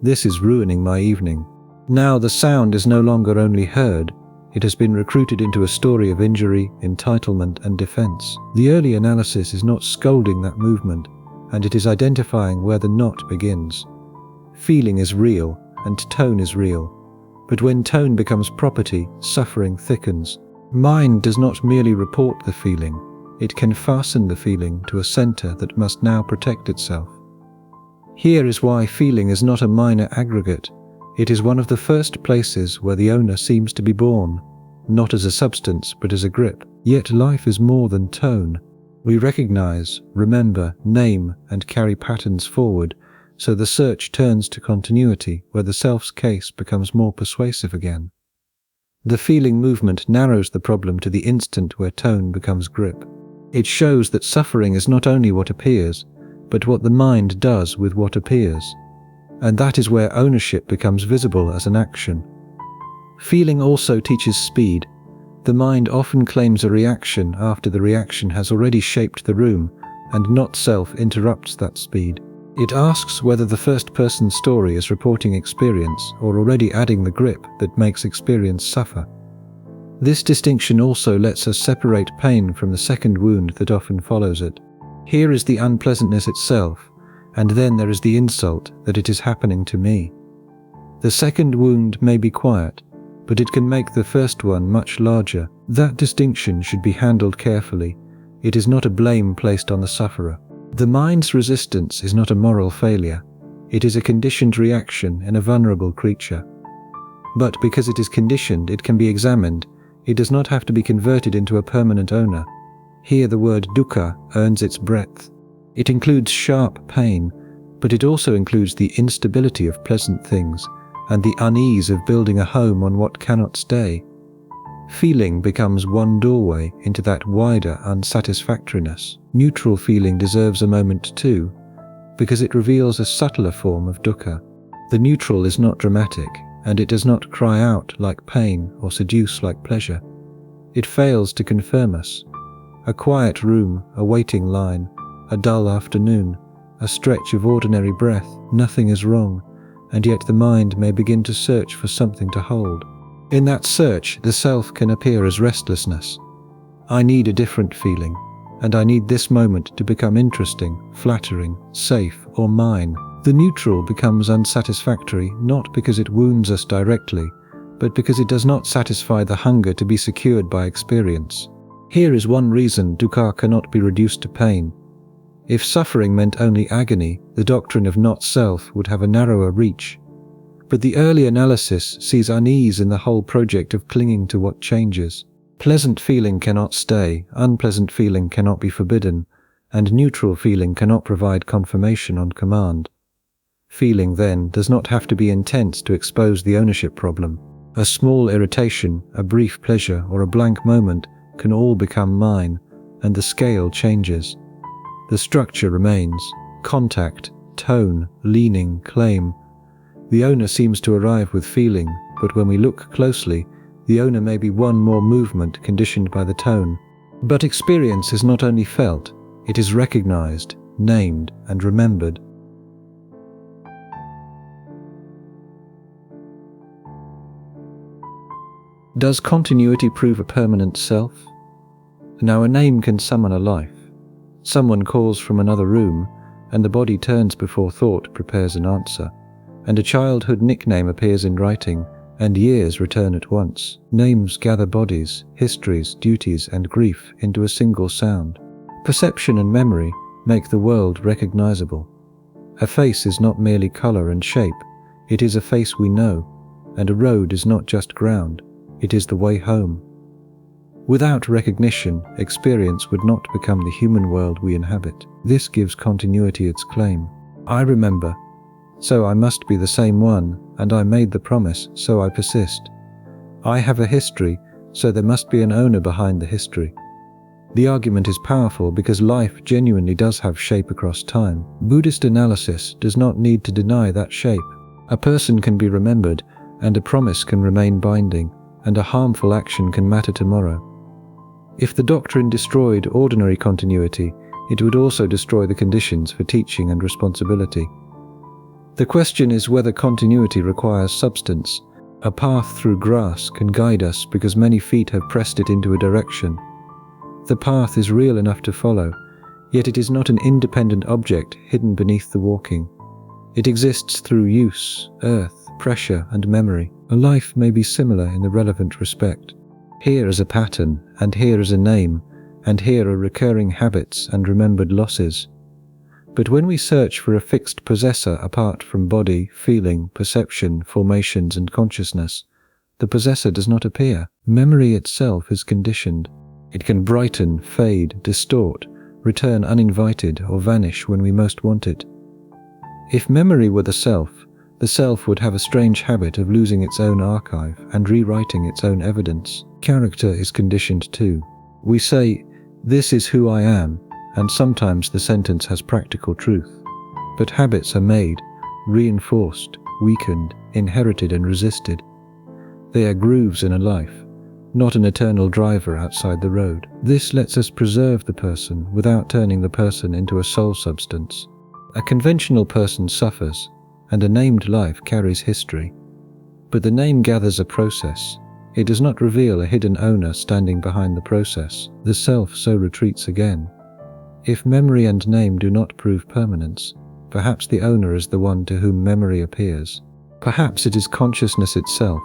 This is ruining my evening. Now the sound is no longer only heard, it has been recruited into a story of injury, entitlement, and defense. The early analysis is not scolding that movement, and it is identifying where the knot begins. Feeling is real, and tone is real. But when tone becomes property, suffering thickens. Mind does not merely report the feeling, it can fasten the feeling to a center that must now protect itself. Here is why feeling is not a minor aggregate. It is one of the first places where the owner seems to be born, not as a substance but as a grip. Yet life is more than tone. We recognize, remember, name, and carry patterns forward, so the search turns to continuity, where the self's case becomes more persuasive again. The feeling movement narrows the problem to the instant where tone becomes grip. It shows that suffering is not only what appears, but what the mind does with what appears. And that is where ownership becomes visible as an action. Feeling also teaches speed. The mind often claims a reaction after the reaction has already shaped the room, and not self interrupts that speed. It asks whether the first-person story is reporting experience or already adding the grip that makes experience suffer. This distinction also lets us separate pain from the second wound that often follows it. Here is the unpleasantness itself, and then there is the insult that it is happening to me. The second wound may be quiet, but it can make the first one much larger. That distinction should be handled carefully. It is not a blame placed on the sufferer. The mind's resistance is not a moral failure. It is a conditioned reaction in a vulnerable creature. But because it is conditioned, it can be examined. It does not have to be converted into a permanent owner. Here the word dukkha earns its breadth. It includes sharp pain, but it also includes the instability of pleasant things and the unease of building a home on what cannot stay. Feeling becomes one doorway into that wider unsatisfactoriness. Neutral feeling deserves a moment too, because it reveals a subtler form of dukkha. The neutral is not dramatic, and it does not cry out like pain or seduce like pleasure. It fails to confirm us. A quiet room, a waiting line, a dull afternoon, a stretch of ordinary breath, nothing is wrong, and yet the mind may begin to search for something to hold. In that search, the self can appear as restlessness. I need a different feeling, and I need this moment to become interesting, flattering, safe, or mine. The neutral becomes unsatisfactory not because it wounds us directly, but because it does not satisfy the hunger to be secured by experience. Here is one reason dukkha cannot be reduced to pain. If suffering meant only agony, the doctrine of not-self would have a narrower reach. But the early analysis sees unease in the whole project of clinging to what changes. Pleasant feeling cannot stay, unpleasant feeling cannot be forbidden, and neutral feeling cannot provide confirmation on command. Feeling, then, does not have to be intense to expose the ownership problem. A small irritation, a brief pleasure, or a blank moment can all become mine, and the scale changes. The structure remains: contact, tone, leaning, claim. The owner seems to arrive with feeling, but when we look closely, the owner may be one more movement conditioned by the tone. But experience is not only felt, it is recognized, named, and remembered. Does continuity prove a permanent self? Now, a name can summon a life. Someone calls from another room, and the body turns before thought prepares an answer. And a childhood nickname appears in writing, and years return at once. Names gather bodies, histories, duties, and grief into a single sound. Perception and memory make the world recognizable. A face is not merely color and shape, it is a face we know, and a road is not just ground, it is the way home. Without recognition, experience would not become the human world we inhabit. This gives continuity its claim. I remember, so I must be the same one, and I made the promise, so I persist. I have a history, so there must be an owner behind the history. The argument is powerful because life genuinely does have shape across time. Buddhist analysis does not need to deny that shape. A person can be remembered, and a promise can remain binding, and a harmful action can matter tomorrow. If the doctrine destroyed ordinary continuity, it would also destroy the conditions for teaching and responsibility. The question is whether continuity requires substance. A path through grass can guide us because many feet have pressed it into a direction. The path is real enough to follow, yet it is not an independent object hidden beneath the walking. It exists through use, earth, pressure, and memory. A life may be similar in the relevant respect. Here is a pattern, and here is a name, and here are recurring habits and remembered losses. But when we search for a fixed possessor apart from body, feeling, perception, formations, and consciousness, the possessor does not appear. Memory itself is conditioned. It can brighten, fade, distort, return uninvited, or vanish when we most want it. If memory were the self would have a strange habit of losing its own archive and rewriting its own evidence. Character is conditioned too. We say, "This is who I am," and sometimes the sentence has practical truth. But habits are made, reinforced, weakened, inherited and resisted. They are grooves in a life, not an eternal driver outside the road. This lets us preserve the person without turning the person into a soul substance. A conventional person suffers, and a named life carries history. But the name gathers a process. It does not reveal a hidden owner standing behind the process. The self so retreats again. If memory and name do not prove permanence, perhaps the owner is the one to whom memory appears. Perhaps it is consciousness itself.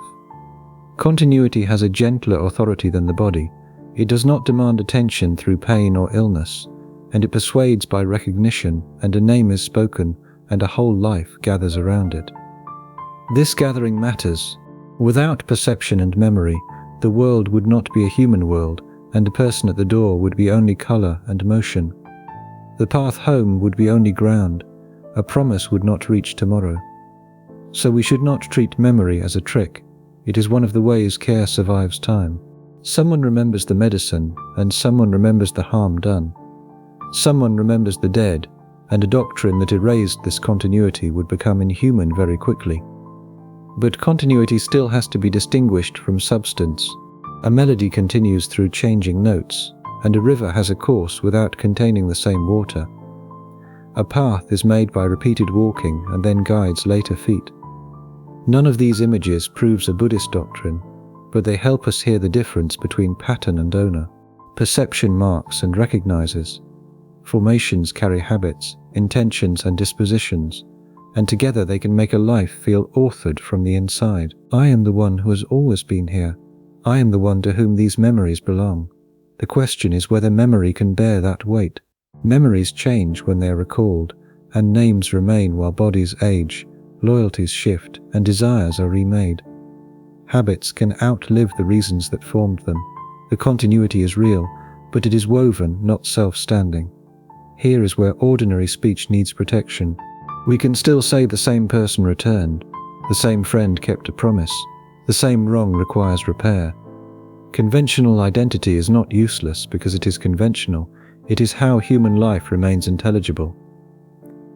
Continuity has a gentler authority than the body. It does not demand attention through pain or illness, and it persuades by recognition, and a name is spoken, and a whole life gathers around it. This gathering matters. Without perception and memory, the world would not be a human world, and the person at the door would be only color and motion. The path home would be only ground. A promise would not reach tomorrow. So we should not treat memory as a trick. It is one of the ways care survives time. Someone remembers the medicine, and someone remembers the harm done. Someone remembers the dead, and a doctrine that erased this continuity would become inhuman very quickly. But continuity still has to be distinguished from substance. A melody continues through changing notes, and a river has a course without containing the same water. A path is made by repeated walking and then guides later feet. None of these images proves a Buddhist doctrine, but they help us hear the difference between pattern and owner. Perception marks and recognizes. Formations carry habits, intentions and dispositions, and together they can make a life feel authored from the inside. I am the one who has always been here. I am the one to whom these memories belong. The question is whether memory can bear that weight. Memories change when they are recalled, and names remain while bodies age, loyalties shift, and desires are remade. Habits can outlive the reasons that formed them. The continuity is real, but it is woven, not self-standing. Here is where ordinary speech needs protection. We can still say the same person returned, the same friend kept a promise, the same wrong requires repair. Conventional identity is not useless because it is conventional. It is how human life remains intelligible.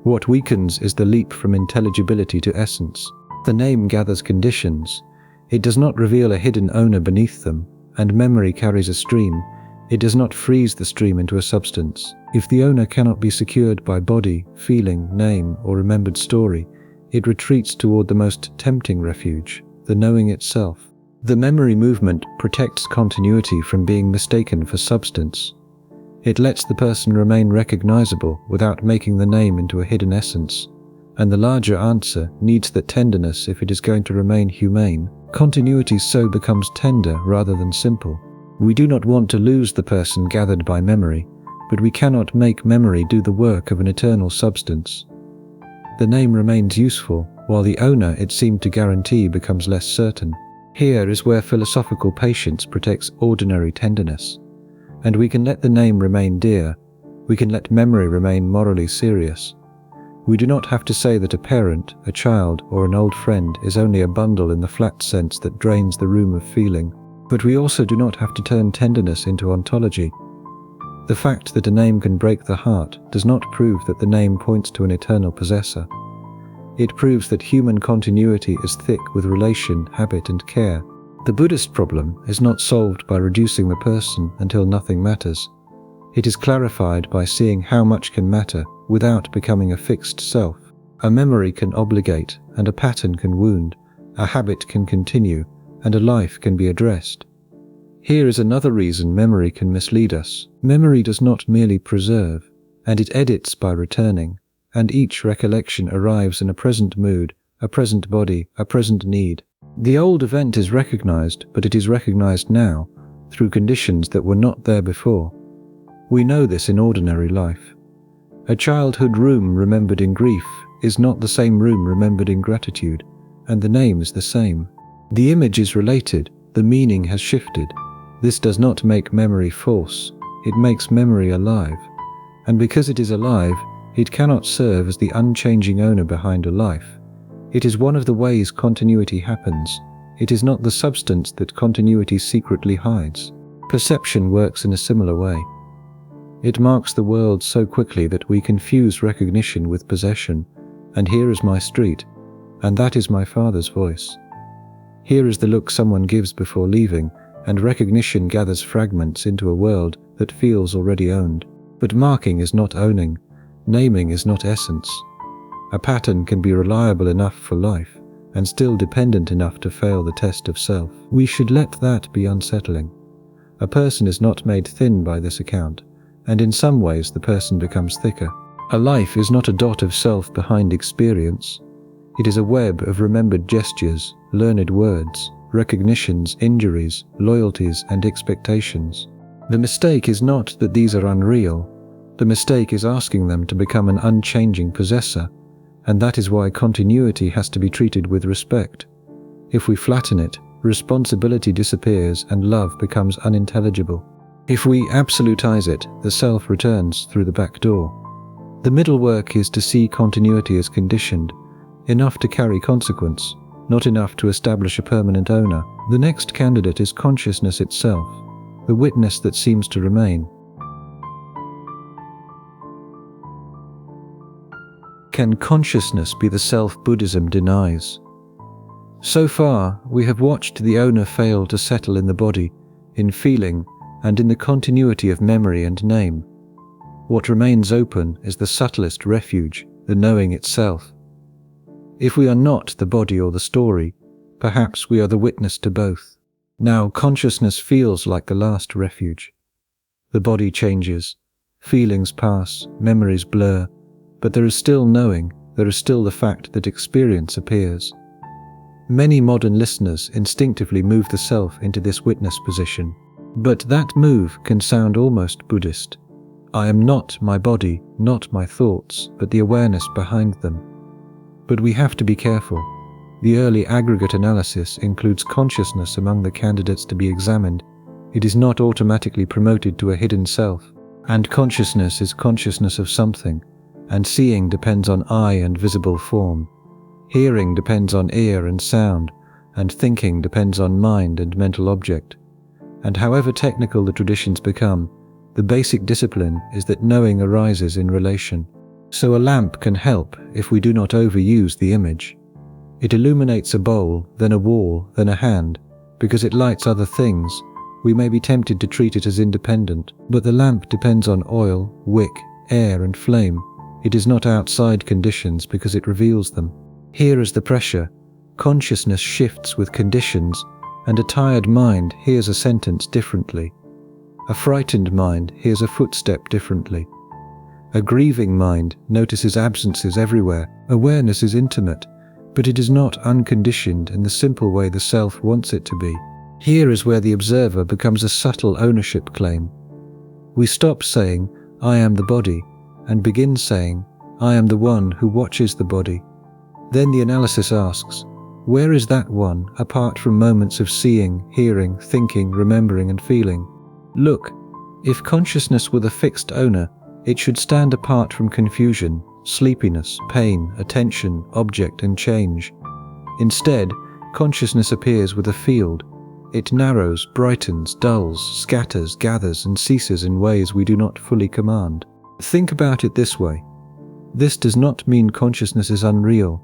What weakens is the leap from intelligibility to essence. The name gathers conditions. It does not reveal a hidden owner beneath them, and memory carries a stream. It does not freeze the stream into a substance. If the owner cannot be secured by body, feeling, name, or remembered story, it retreats toward the most tempting refuge, the knowing itself. The memory movement protects continuity from being mistaken for substance. It lets the person remain recognizable without making the name into a hidden essence. And the larger answer needs that tenderness if it is going to remain humane. Continuity so becomes tender rather than simple. We do not want to lose the person gathered by memory, but we cannot make memory do the work of an eternal substance. The name remains useful, while the owner it seemed to guarantee becomes less certain. Here is where philosophical patience protects ordinary tenderness. And we can let the name remain dear. We can let memory remain morally serious. We do not have to say that a parent, a child, or an old friend is only a bundle in the flat sense that drains the room of feeling. But we also do not have to turn tenderness into ontology. The fact that a name can break the heart does not prove that the name points to an eternal possessor. It proves that human continuity is thick with relation, habit, and care. The Buddhist problem is not solved by reducing the person until nothing matters. It is clarified by seeing how much can matter without becoming a fixed self. A memory can obligate, and a pattern can wound. A habit can continue, and a life can be addressed. Here is another reason memory can mislead us. Memory does not merely preserve, and it edits by returning, and each recollection arrives in a present mood, a present body, a present need. The old event is recognized, but it is recognized now, through conditions that were not there before. We know this in ordinary life. A childhood room remembered in grief is not the same room remembered in gratitude, and the name is the same. The image is related, the meaning has shifted. This does not make memory false, it makes memory alive. And because it is alive, it cannot serve as the unchanging owner behind a life. It is one of the ways continuity happens. It is not the substance that continuity secretly hides. Perception works in a similar way. It marks the world so quickly that we confuse recognition with possession, and here is my street, and that is my father's voice. Here is the look someone gives before leaving, and recognition gathers fragments into a world that feels already owned. But marking is not owning. Naming is not essence. A pattern can be reliable enough for life, and still dependent enough to fail the test of self. We should let that be unsettling. A person is not made thin by this account, and in some ways the person becomes thicker. A life is not a dot of self behind experience. It is a web of remembered gestures, learned words, recognitions, injuries, loyalties, and expectations. The mistake is not that these are unreal. The mistake is asking them to become an unchanging possessor, and that is why continuity has to be treated with respect. If we flatten it, responsibility disappears and love becomes unintelligible. If we absolutize it, the self returns through the back door. The middle work is to see continuity as conditioned, enough to carry consequence, not enough to establish a permanent owner. The next candidate is consciousness itself, the witness that seems to remain. Can consciousness be the self Buddhism denies? So far, we have watched the owner fail to settle in the body, in feeling, and in the continuity of memory and name. What remains open is the subtlest refuge, the knowing itself. If we are not the body or the story, perhaps we are the witness to both. Now consciousness feels like the last refuge. The body changes, feelings pass, memories blur, but there is still knowing, there is still the fact that experience appears. Many modern listeners instinctively move the self into this witness position, but that move can sound almost Buddhist. I am not my body, not my thoughts, but the awareness behind them. But we have to be careful. The early aggregate analysis includes consciousness among the candidates to be examined. It is not automatically promoted to a hidden self, and consciousness is consciousness of something, and seeing depends on eye and visible form. Hearing depends on ear and sound, and thinking depends on mind and mental object. And however technical the traditions become, the basic discipline is that knowing arises in relation. So a lamp can help if we do not overuse the image. It illuminates a bowl, then a wall, then a hand. Because it lights other things, we may be tempted to treat it as independent, but the lamp depends on oil, wick, air and flame. It is not outside conditions because it reveals them. Here is the pressure. Consciousness shifts with conditions, and a tired mind hears a sentence differently. A frightened mind hears a footstep differently. A grieving mind notices absences everywhere. Awareness is intimate, but it is not unconditioned in the simple way the self wants it to be. Here is where the observer becomes a subtle ownership claim. We stop saying, I am the body, and begin saying, I am the one who watches the body. Then the analysis asks, where is that one apart from moments of seeing, hearing, thinking, remembering and feeling? Look, if consciousness were the fixed owner, it should stand apart from confusion, sleepiness, pain, attention, object and change. Instead, consciousness appears with a field. It narrows, brightens, dulls, scatters, gathers and ceases in ways we do not fully command. Think about it this way. This does not mean consciousness is unreal.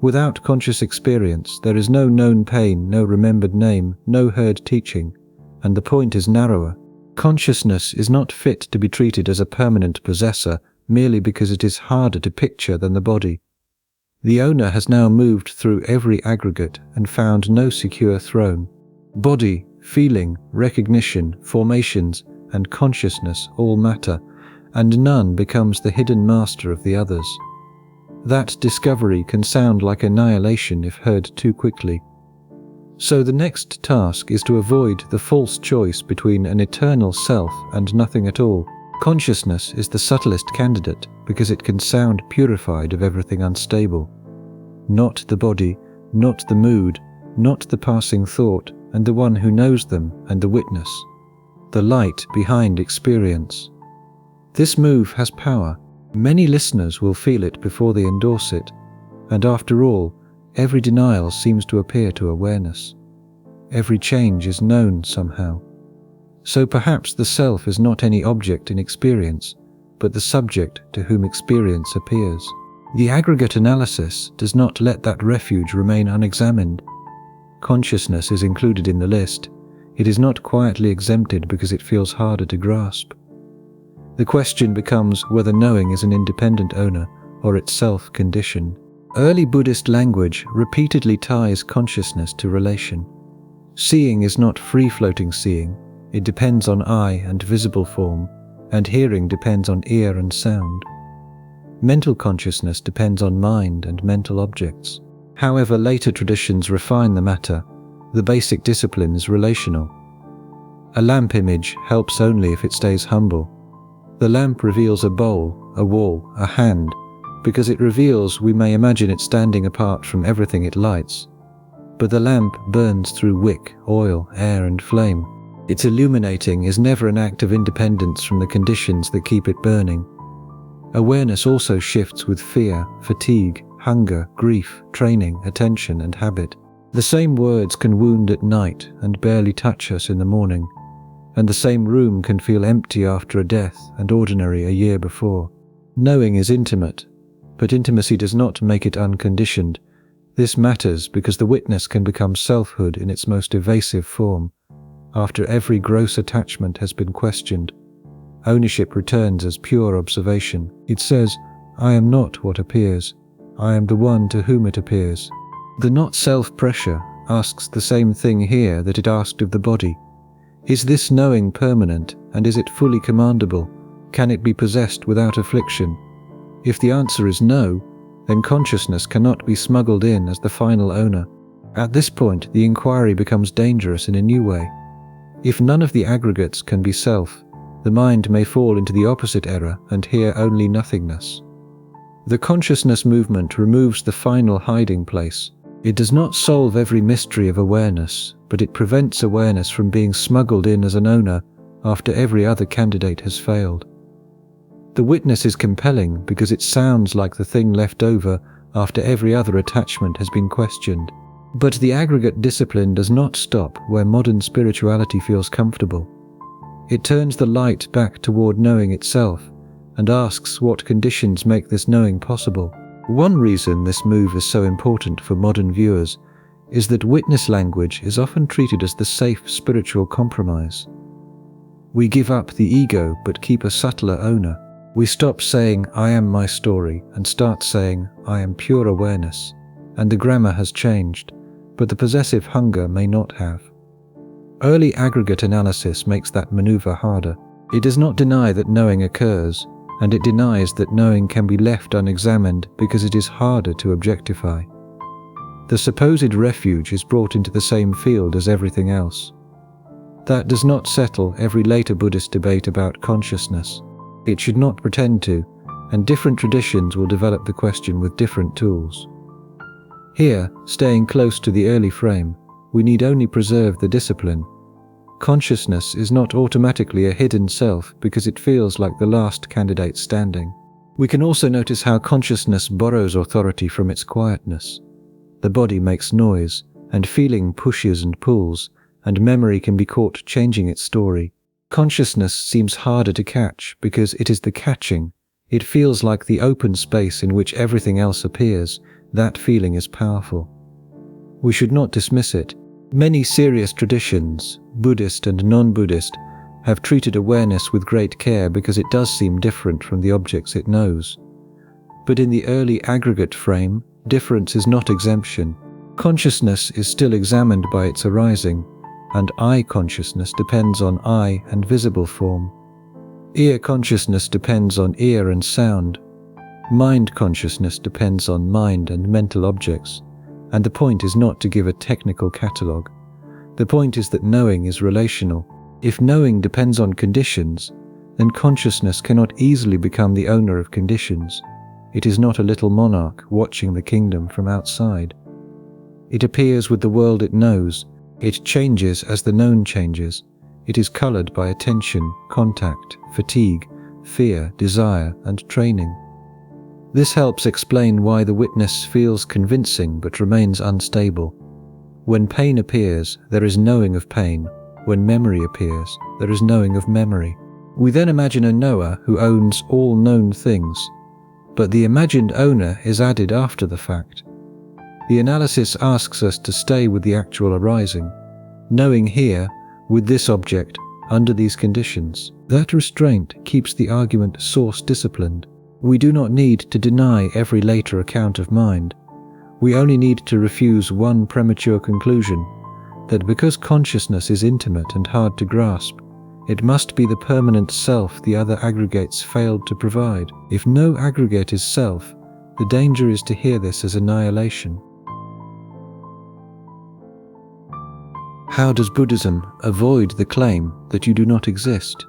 Without conscious experience, there is no known pain, no remembered name, no heard teaching, and the point is narrower. Consciousness is not fit to be treated as a permanent possessor merely because it is harder to picture than the body. The owner has now moved through every aggregate and found no secure throne. Body, feeling, recognition, formations, and consciousness all matter, and none becomes the hidden master of the others. That discovery can sound like annihilation if heard too quickly. So the next task is to avoid the false choice between an eternal self and nothing at all. Consciousness is the subtlest candidate because it can sound purified of everything unstable. Not the body, not the mood, not the passing thought, and the one who knows them and the witness. The light behind experience. This move has power. Many listeners will feel it before they endorse it, and after all, every denial seems to appear to awareness. Every change is known somehow. So perhaps the self is not any object in experience, but the subject to whom experience appears. The aggregate analysis does not let that refuge remain unexamined. Consciousness is included in the list. It is not quietly exempted because it feels harder to grasp. The question becomes whether knowing is an independent owner or itself conditioned. Early Buddhist language repeatedly ties consciousness to relation. Seeing is not free-floating seeing. It depends on eye and visible form, and hearing depends on ear and sound. Mental consciousness depends on mind and mental objects. However, later traditions refine the matter. The basic discipline is relational. A lamp image helps only if it stays humble. The lamp reveals a bowl, a wall, a hand. Because it reveals, we may imagine it standing apart from everything it lights. But the lamp burns through wick, oil, air and flame. Its illuminating is never an act of independence from the conditions that keep it burning. Awareness also shifts with fear, fatigue, hunger, grief, training, attention and habit. The same words can wound at night and barely touch us in the morning, and the same room can feel empty after a death and ordinary a year before. Knowing is intimate, but intimacy does not make it unconditioned. This matters because the witness can become selfhood in its most evasive form. After every gross attachment has been questioned, ownership returns as pure observation. It says, I am not what appears. I am the one to whom it appears. The not-self pressure asks the same thing here that it asked of the body. Is this knowing permanent, and is it fully commandable? Can it be possessed without affliction? If the answer is no, then consciousness cannot be smuggled in as the final owner. At this point, the inquiry becomes dangerous in a new way. If none of the aggregates can be self, the mind may fall into the opposite error and hear only nothingness. The consciousness movement removes the final hiding place. It does not solve every mystery of awareness, but it prevents awareness from being smuggled in as an owner after every other candidate has failed. The witness is compelling because it sounds like the thing left over after every other attachment has been questioned. But the aggregate discipline does not stop where modern spirituality feels comfortable. It turns the light back toward knowing itself and asks what conditions make this knowing possible. One reason this move is so important for modern viewers is that witness language is often treated as the safe spiritual compromise. We give up the ego but keep a subtler owner. We stop saying, "I am my story," and start saying, "I am pure awareness." And the grammar has changed, but the possessive hunger may not have. Early aggregate analysis makes that maneuver harder. It does not deny that knowing occurs, and it denies that knowing can be left unexamined because it is harder to objectify. The supposed refuge is brought into the same field as everything else. That does not settle every later Buddhist debate about consciousness. It should not pretend to, and different traditions will develop the question with different tools. Here, staying close to the early frame, we need only preserve the discipline. Consciousness is not automatically a hidden self because it feels like the last candidate standing. We can also notice how consciousness borrows authority from its quietness. The body makes noise, and feeling pushes and pulls, and memory can be caught changing its story. Consciousness seems harder to catch because it is the catching. It feels like the open space in which everything else appears. That feeling is powerful. We should not dismiss it. Many serious traditions, Buddhist and non-Buddhist, have treated awareness with great care because it does seem different from the objects it knows. But in the early aggregate frame, difference is not exemption. Consciousness is still examined by its arising, and eye consciousness depends on eye and visible form. Ear consciousness depends on ear and sound. Mind consciousness depends on mind and mental objects, and the point is not to give a technical catalogue. The point is that knowing is relational. If knowing depends on conditions, then consciousness cannot easily become the owner of conditions. It is not a little monarch watching the kingdom from outside. It appears with the world it knows. It changes as the known changes. It is coloured by attention, contact, fatigue, fear, desire, and training. This helps explain why the witness feels convincing but remains unstable. When pain appears, there is knowing of pain. When memory appears, there is knowing of memory. We then imagine a knower who owns all known things, but the imagined owner is added after the fact. The analysis asks us to stay with the actual arising, knowing here, with this object, under these conditions. That restraint keeps the argument source disciplined. We do not need to deny every later account of mind. We only need to refuse one premature conclusion, that because consciousness is intimate and hard to grasp, it must be the permanent self the other aggregates failed to provide. If no aggregate is self, the danger is to hear this as annihilation. How does Buddhism avoid the claim that you do not exist?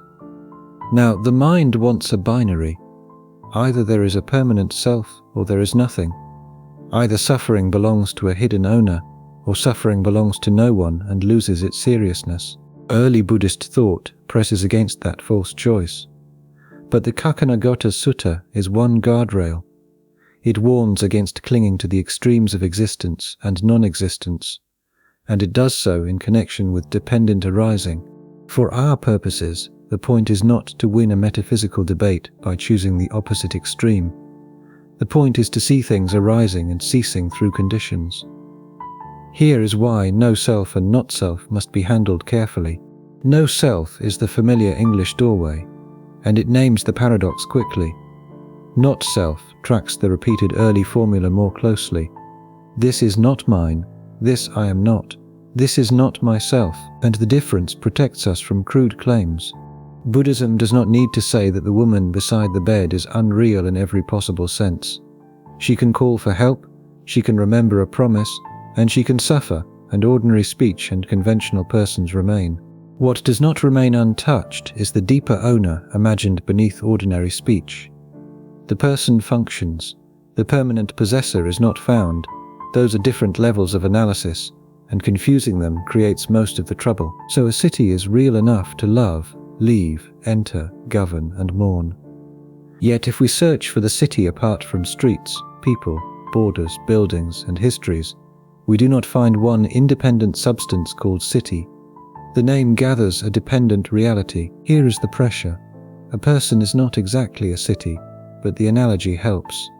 Now, the mind wants a binary. Either there is a permanent self or there is nothing. Either suffering belongs to a hidden owner, or suffering belongs to no one and loses its seriousness. Early Buddhist thought presses against that false choice. But the Kakanagota Sutta is one guardrail. It warns against clinging to the extremes of existence and non-existence, and it does so in connection with dependent arising. For our purposes, the point is not to win a metaphysical debate by choosing the opposite extreme. The point is to see things arising and ceasing through conditions. Here is why no self and not self must be handled carefully. No self is the familiar English doorway, and it names the paradox quickly. Not self tracks the repeated early formula more closely. This is not mine, this I am not, this is not myself, and the difference protects us from crude claims. Buddhism does not need to say that the woman beside the bed is unreal in every possible sense. She can call for help, she can remember a promise, and she can suffer, and ordinary speech and conventional persons remain. What does not remain untouched is the deeper owner imagined beneath ordinary speech. The person functions, the permanent possessor is not found. Those are different levels of analysis, and confusing them creates most of the trouble. So a city is real enough to love, leave, enter, govern, and mourn. Yet if we search for the city apart from streets, people, borders, buildings, and histories, we do not find one independent substance called city. The name gathers a dependent reality. Here is the pressure. A person is not exactly a city, but the analogy helps.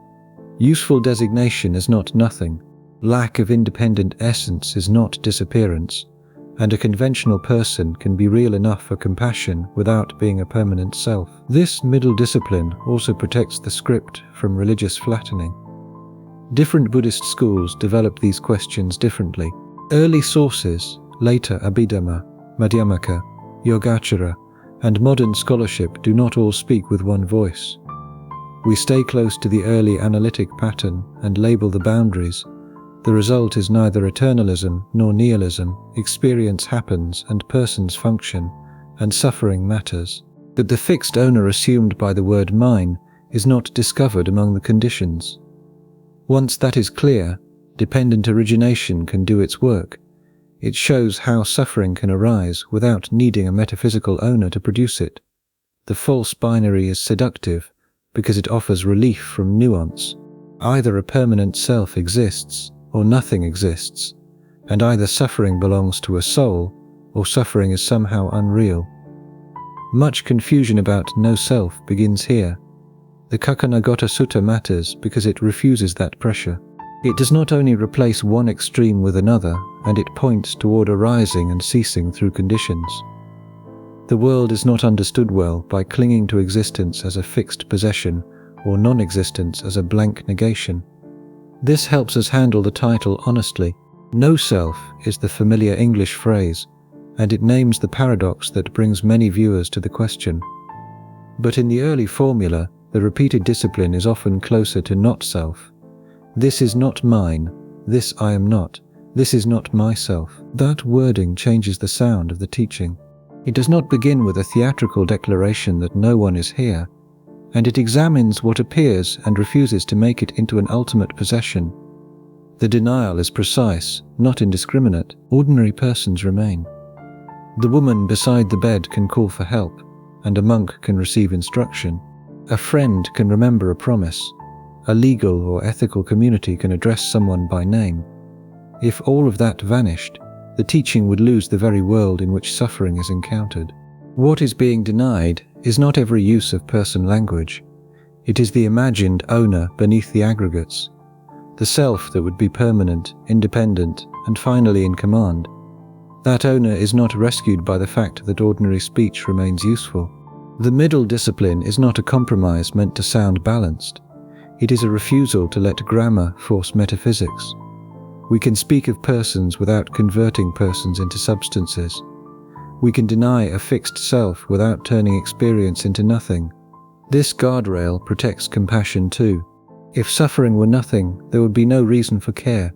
Useful designation is not nothing. Lack of independent essence is not disappearance, and a conventional person can be real enough for compassion without being a permanent self. This middle discipline also protects the script from religious flattening. Different Buddhist schools develop these questions differently. Early sources, later Abhidhamma, Madhyamaka, Yogacara, and modern scholarship do not all speak with one voice. We stay close to the early analytic pattern and label the boundaries. The result is neither eternalism nor nihilism. Experience happens and persons function, and suffering matters. But the fixed owner assumed by the word mine is not discovered among the conditions. Once that is clear, dependent origination can do its work. It shows how suffering can arise without needing a metaphysical owner to produce it. The false binary is seductive because it offers relief from nuance. Either a permanent self exists or nothing exists, and either suffering belongs to a soul or suffering is somehow unreal. Much confusion about no self begins here. The Kakanagata Sutta matters because it refuses that pressure. It does not only replace one extreme with another, and it points toward arising and ceasing through conditions. The world is not understood well by clinging to existence as a fixed possession or non-existence as a blank negation. This helps us handle the title honestly. No self is the familiar English phrase, and it names the paradox that brings many viewers to the question. But in the early formula, the repeated discipline is often closer to not self. This is not mine, this I am not, this is not myself. That wording changes the sound of the teaching. It does not begin with a theatrical declaration that no one is here, and it examines what appears and refuses to make it into an ultimate possession. The denial is precise, not indiscriminate. Ordinary persons remain. The woman beside the bed can call for help, and a monk can receive instruction. A friend can remember a promise. A legal or ethical community can address someone by name. If all of that vanished, the teaching would lose the very world in which suffering is encountered. What is being denied is not every use of person language. It is the imagined owner beneath the aggregates, the self that would be permanent, independent, and finally in command. That owner is not rescued by the fact that ordinary speech remains useful. The middle discipline is not a compromise meant to sound balanced. It is a refusal to let grammar force metaphysics. We can speak of persons without converting persons into substances. We can deny a fixed self without turning experience into nothing. This guardrail protects compassion too. If suffering were nothing, there would be no reason for care.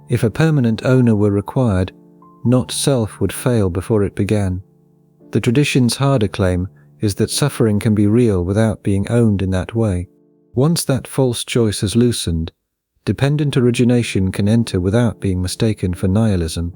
If a permanent owner were required, not self would fail before it began. The tradition's harder claim is that suffering can be real without being owned in that way. Once that false choice has loosened, dependent origination can enter without being mistaken for nihilism.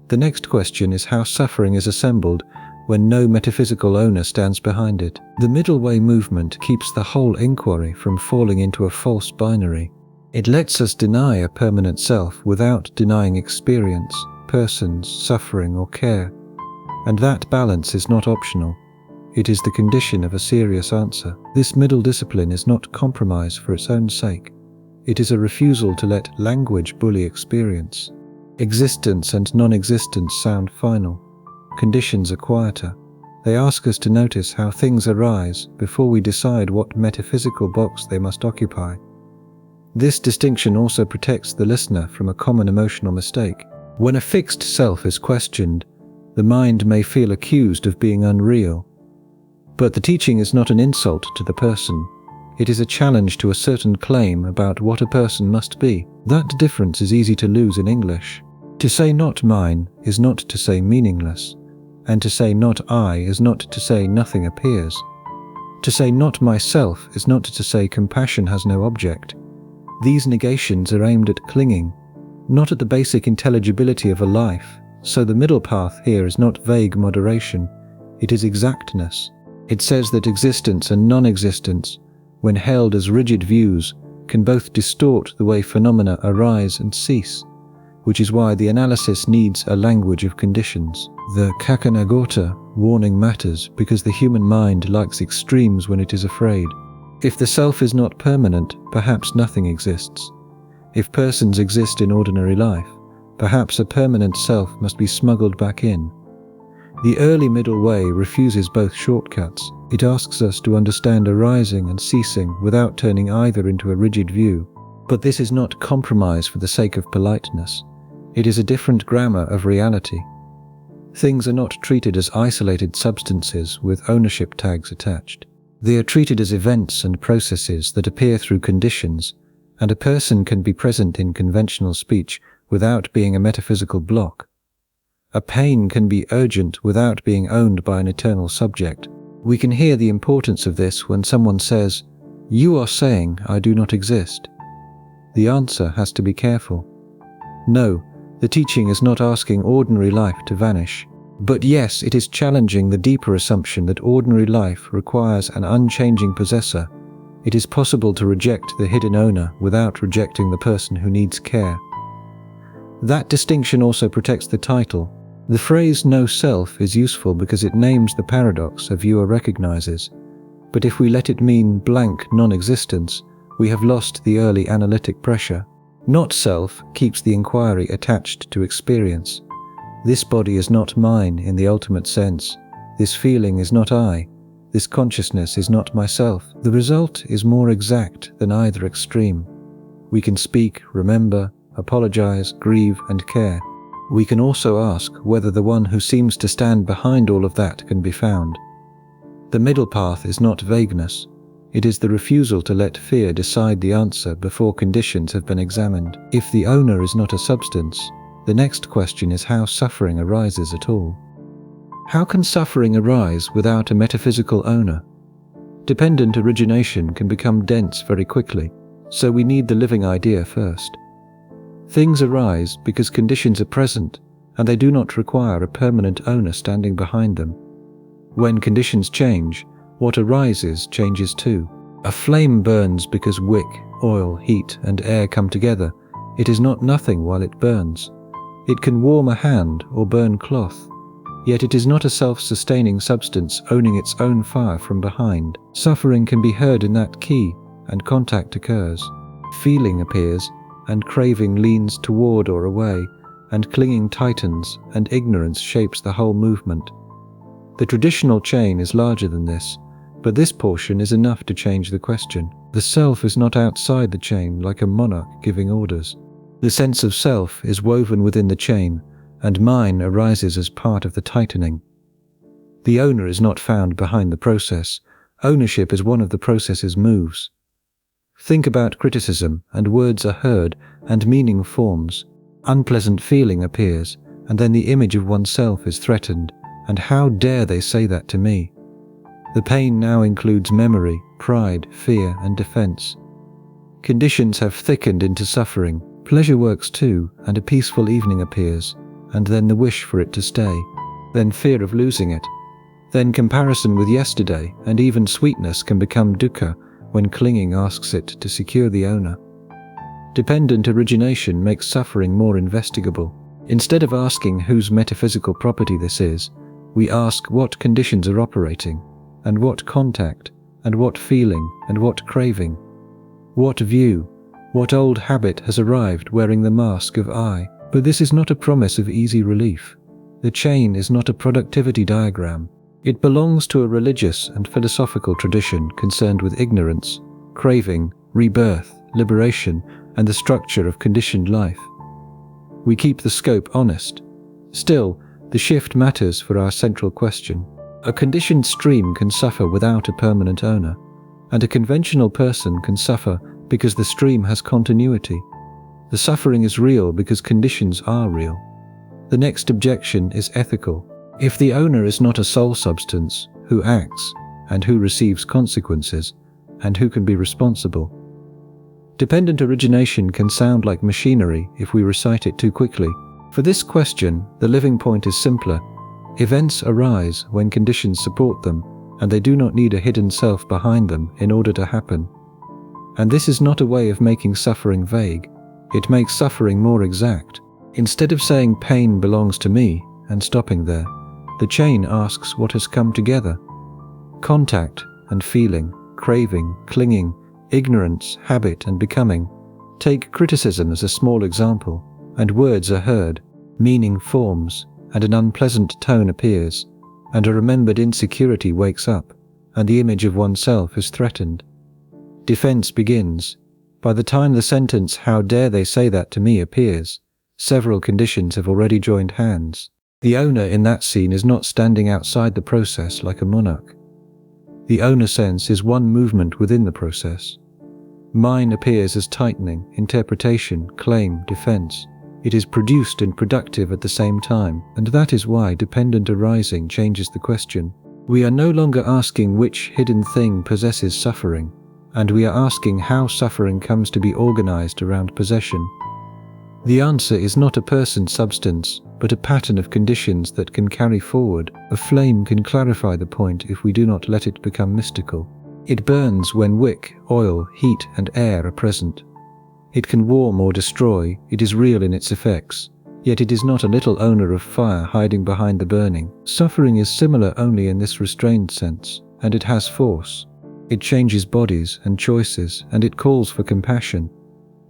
The next question is how suffering is assembled when no metaphysical owner stands behind it. The middle way movement keeps the whole inquiry from falling into a false binary. It lets us deny a permanent self without denying experience, persons, suffering, or care. And that balance is not optional. It is the condition of a serious answer. This middle discipline is not compromise for its own sake. It is a refusal to let language bully experience. Existence and non-existence sound final. Conditions are quieter. They ask us to notice how things arise before we decide what metaphysical box they must occupy. This distinction also protects the listener from a common emotional mistake. When a fixed self is questioned, the mind may feel accused of being unreal. But the teaching is not an insult to the person. It is a challenge to a certain claim about what a person must be. That difference is easy to lose in English. To say not mine is not to say meaningless, and to say not I is not to say nothing appears. To say not myself is not to say compassion has no object. These negations are aimed at clinging, not at the basic intelligibility of a life, so the middle path here is not vague moderation, it is exactness. It says that existence and non-existence, when held as rigid views, can both distort the way phenomena arise and cease, which is why the analysis needs a language of conditions. The Kakanagota warning matters because the human mind likes extremes when it is afraid. If the self is not permanent, perhaps nothing exists. If persons exist in ordinary life, perhaps a permanent self must be smuggled back in. The early middle way refuses both shortcuts. It asks us to understand arising and ceasing without turning either into a rigid view. But this is not compromise for the sake of politeness. It is a different grammar of reality. Things are not treated as isolated substances with ownership tags attached. They are treated as events and processes that appear through conditions, and a person can be present in conventional speech without being a metaphysical block. A pain can be urgent without being owned by an eternal subject. We can hear the importance of this when someone says, "You are saying I do not exist." The answer has to be careful. No, the teaching is not asking ordinary life to vanish. But yes, it is challenging the deeper assumption that ordinary life requires an unchanging possessor. It is possible to reject the hidden owner without rejecting the person who needs care. That distinction also protects the title. The phrase no self is useful because it names the paradox a viewer recognizes. But if we let it mean blank non-existence, we have lost the early analytic pressure. Not self keeps the inquiry attached to experience. This body is not mine in the ultimate sense. This feeling is not I. This consciousness is not myself. The result is more exact than either extreme. We can speak, remember, apologize, grieve, and care. We can also ask whether the one who seems to stand behind all of that can be found. The middle path is not vagueness. It is the refusal to let fear decide the answer before conditions have been examined. If the owner is not a substance, the next question is how suffering arises at all. How can suffering arise without a metaphysical owner? Dependent origination can become dense very quickly, so we need the living idea first. Things arise because conditions are present, and they do not require a permanent owner standing behind them. When conditions change, what arises changes too. A flame burns because wick, oil, heat, and air come together. It is not nothing while it burns. It can warm a hand or burn cloth, yet it is not a self-sustaining substance owning its own fire from behind. Suffering can be heard in that key, and contact occurs. Feeling appears, and craving leans toward or away, and clinging tightens, and ignorance shapes the whole movement. The traditional chain is larger than this, but this portion is enough to change the question. The self is not outside the chain like a monarch giving orders. The sense of self is woven within the chain, and mine arises as part of the tightening. The owner is not found behind the process. Ownership is one of the process's moves. Think about criticism, and words are heard, and meaning forms. Unpleasant feeling appears, and then the image of oneself is threatened, and how dare they say that to me? The pain now includes memory, pride, fear, and defense. Conditions have thickened into suffering. Pleasure works too, and a peaceful evening appears, and then the wish for it to stay, then fear of losing it, then comparison with yesterday, and even sweetness can become dukkha when clinging asks it to secure the owner. Dependent origination makes suffering more investigable. Instead of asking whose metaphysical property this is, we ask what conditions are operating, and what contact, and what feeling, and what craving, what view, what old habit has arrived wearing the mask of I. But this is not a promise of easy relief. The chain is not a productivity diagram. It belongs to a religious and philosophical tradition concerned with ignorance, craving, rebirth, liberation, and the structure of conditioned life. We keep the scope honest. Still, the shift matters for our central question. A conditioned stream can suffer without a permanent owner. and a conventional person can suffer because the stream has continuity. The suffering is real because conditions are real. The next objection is ethical. If the owner is not a soul substance, who acts, and who receives consequences, and who can be responsible? Dependent origination can sound like machinery if we recite it too quickly. For this question, the living point is simpler. Events arise when conditions support them, and they do not need a hidden self behind them in order to happen. And this is not a way of making suffering vague. It makes suffering more exact. Instead of saying pain belongs to me and stopping there, the chain asks what has come together. Contact and feeling, craving, clinging, ignorance, habit, and becoming. Take criticism as a small example, and words are heard, meaning forms, and an unpleasant tone appears, and a remembered insecurity wakes up, and the image of oneself is threatened. Defense begins. By the time the sentence "How dare they say that to me" appears, several conditions have already joined hands. The owner in that scene is not standing outside the process like a monarch. The owner sense is one movement within the process. Mine appears as tightening, interpretation, claim, defense. It is produced and productive at the same time, and that is why dependent arising changes the question. We are no longer asking which hidden thing possesses suffering, and we are asking how suffering comes to be organized around possession. The answer is not a person's substance, but a pattern of conditions that can carry forward. A flame can clarify the point if we do not let it become mystical. It burns when wick, oil, heat, and air are present. It can warm or destroy, it is real in its effects, yet it is not a little owner of fire hiding behind the burning. Suffering is similar only in this restrained sense, and it has force. It changes bodies and choices, and it calls for compassion.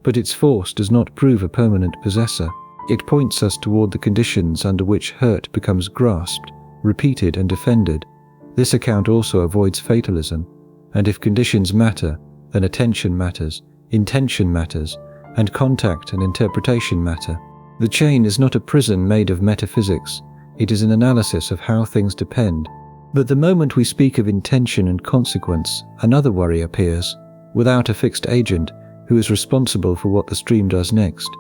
But its force does not prove a permanent possessor. It points us toward the conditions under which hurt becomes grasped, repeated, and defended. This account also avoids fatalism. And if conditions matter, then attention matters, intention matters, and contact and interpretation matter. The chain is not a prison made of metaphysics. It is an analysis of how things depend. But the moment we speak of intention and consequence, another worry appears, without a fixed agent who is responsible for what the stream does next.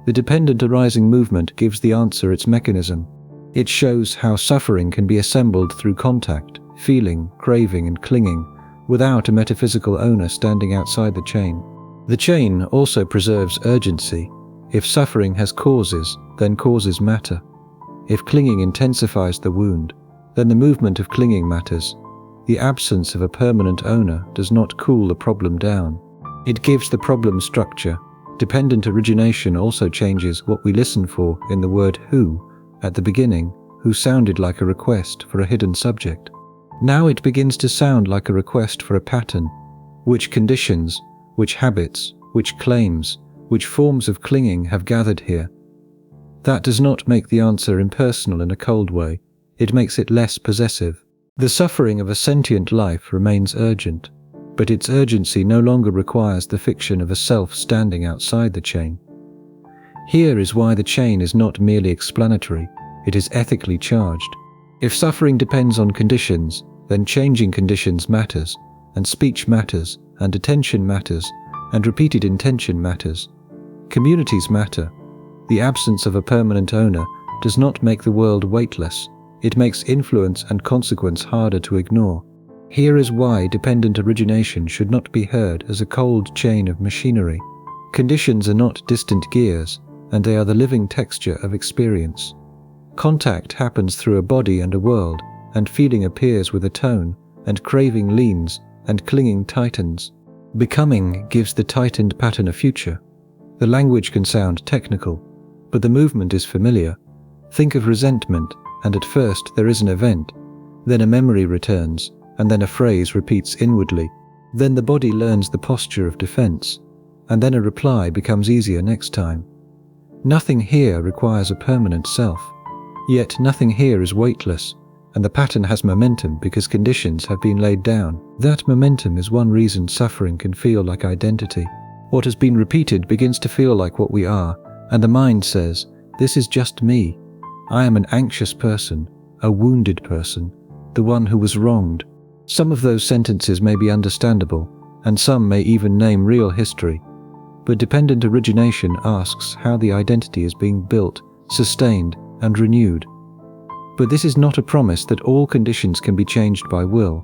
The dependent arising movement gives the answer its mechanism. It shows how suffering can be assembled through contact, feeling, craving, and clinging, without a metaphysical owner standing outside the chain. The chain also preserves urgency. If suffering has causes, then causes matter. If clinging intensifies the wound, then the movement of clinging matters. The absence of a permanent owner does not cool the problem down. It gives the problem structure. Dependent origination also changes what we listen for in the word who, at the beginning, who sounded like a request for a hidden subject. Now it begins to sound like a request for a pattern. Which conditions, which habits, which claims, which forms of clinging have gathered here? That does not make the answer impersonal in a cold way. It makes it less possessive. The suffering of a sentient life remains urgent, but its urgency no longer requires the fiction of a self standing outside the chain. Here is why the chain is not merely explanatory, it is ethically charged. If suffering depends on conditions, then changing conditions matters, and speech matters, and attention matters, and repeated intention matters. Communities matter. The absence of a permanent owner does not make the world weightless. It makes influence and consequence harder to ignore. Here is why dependent origination should not be heard as a cold chain of machinery. Conditions are not distant gears, and they are the living texture of experience. Contact happens through a body and a world, and feeling appears with a tone, and craving leans, and clinging tightens. Becoming gives the tightened pattern a future. The language can sound technical, but the movement is familiar. Think of resentment, and at first there is an event, then a memory returns, and then a phrase repeats inwardly. Then the body learns the posture of defense, and then a reply becomes easier next time. Nothing here requires a permanent self. Yet nothing here is weightless, and the pattern has momentum because conditions have been laid down. That momentum is one reason suffering can feel like identity. What has been repeated begins to feel like what we are, and the mind says, "This is just me. I am an anxious person, a wounded person, the one who was wronged." Some of those sentences may be understandable, and some may even name real history, but dependent origination asks how the identity is being built, sustained, and renewed. But this is not a promise that all conditions can be changed by will.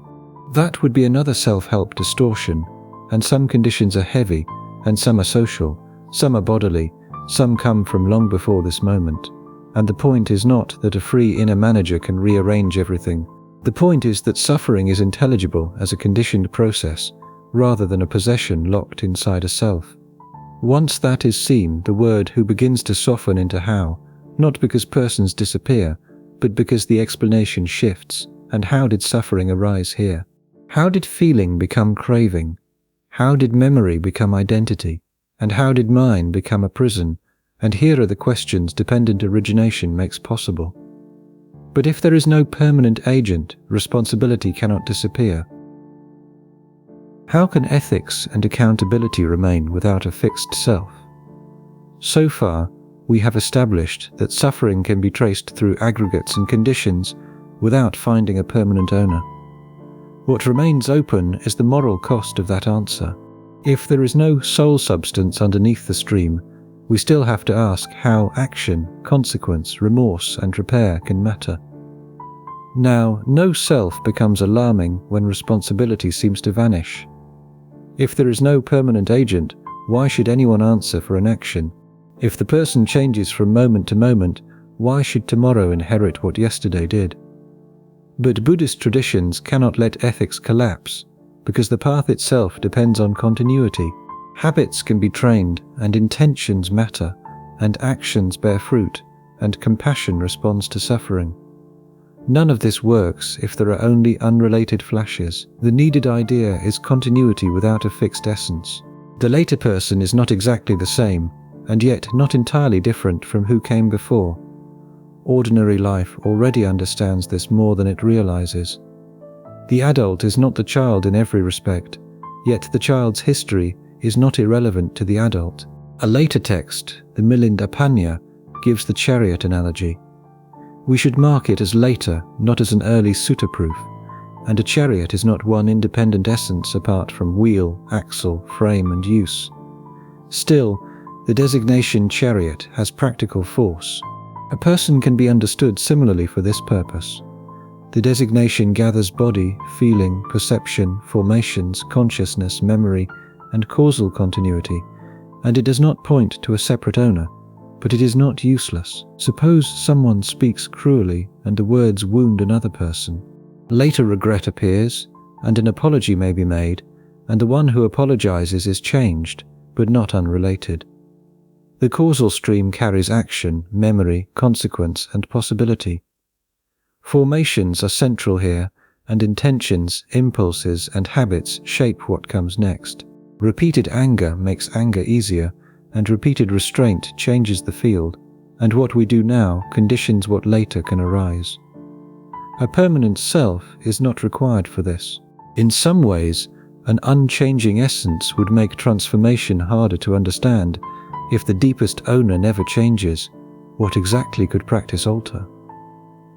That would be another self-help distortion, and some conditions are heavy, and some are social, some are bodily, some come from long before this moment. And the point is not that a free inner manager can rearrange everything. The point is that suffering is intelligible as a conditioned process, rather than a possession locked inside a self. Once that is seen, the word who begins to soften into how, not because persons disappear, but because the explanation shifts. And how did suffering arise here? How did feeling become craving? How did memory become identity? And how did mind become a prison? And here are the questions dependent origination makes possible. But if there is no permanent agent, responsibility cannot disappear. How can ethics and accountability remain without a fixed self? So far, we have established that suffering can be traced through aggregates and conditions without finding a permanent owner. What remains open is the moral cost of that answer. If there is no soul substance underneath the stream, we still have to ask how action, consequence, remorse, and repair can matter. Now, no self becomes alarming when responsibility seems to vanish. If there is no permanent agent, why should anyone answer for an action? If the person changes from moment to moment, why should tomorrow inherit what yesterday did? But Buddhist traditions cannot let ethics collapse, because the path itself depends on continuity. Habits can be trained, and intentions matter, and actions bear fruit, and compassion responds to suffering. None of this works if there are only unrelated flashes. The needed idea is continuity without a fixed essence. The later person is not exactly the same, and yet not entirely different from who came before. Ordinary life already understands this more than it realizes. The adult is not the child in every respect, yet the child's history is not irrelevant to the adult. A later text, the Milinda Panya, gives the chariot analogy. We should mark it as later, not as an early sutta proof, and a chariot is not one independent essence apart from wheel, axle, frame, and use. Still, the designation chariot has practical force. A person can be understood similarly for this purpose. The designation gathers body, feeling, perception, formations, consciousness, memory, and causal continuity, and it does not point to a separate owner, but it is not useless. Suppose someone speaks cruelly and the words wound another person. Later regret appears, and an apology may be made, and the one who apologizes is changed, but not unrelated. The causal stream carries action, memory, consequence, and possibility. Formations are central here, and intentions, impulses, and habits shape what comes next. Repeated anger makes anger easier, and repeated restraint changes the field, and what we do now conditions what later can arise. A permanent self is not required for this. In some ways, an unchanging essence would make transformation harder to understand. If the deepest owner never changes, what exactly could practice alter?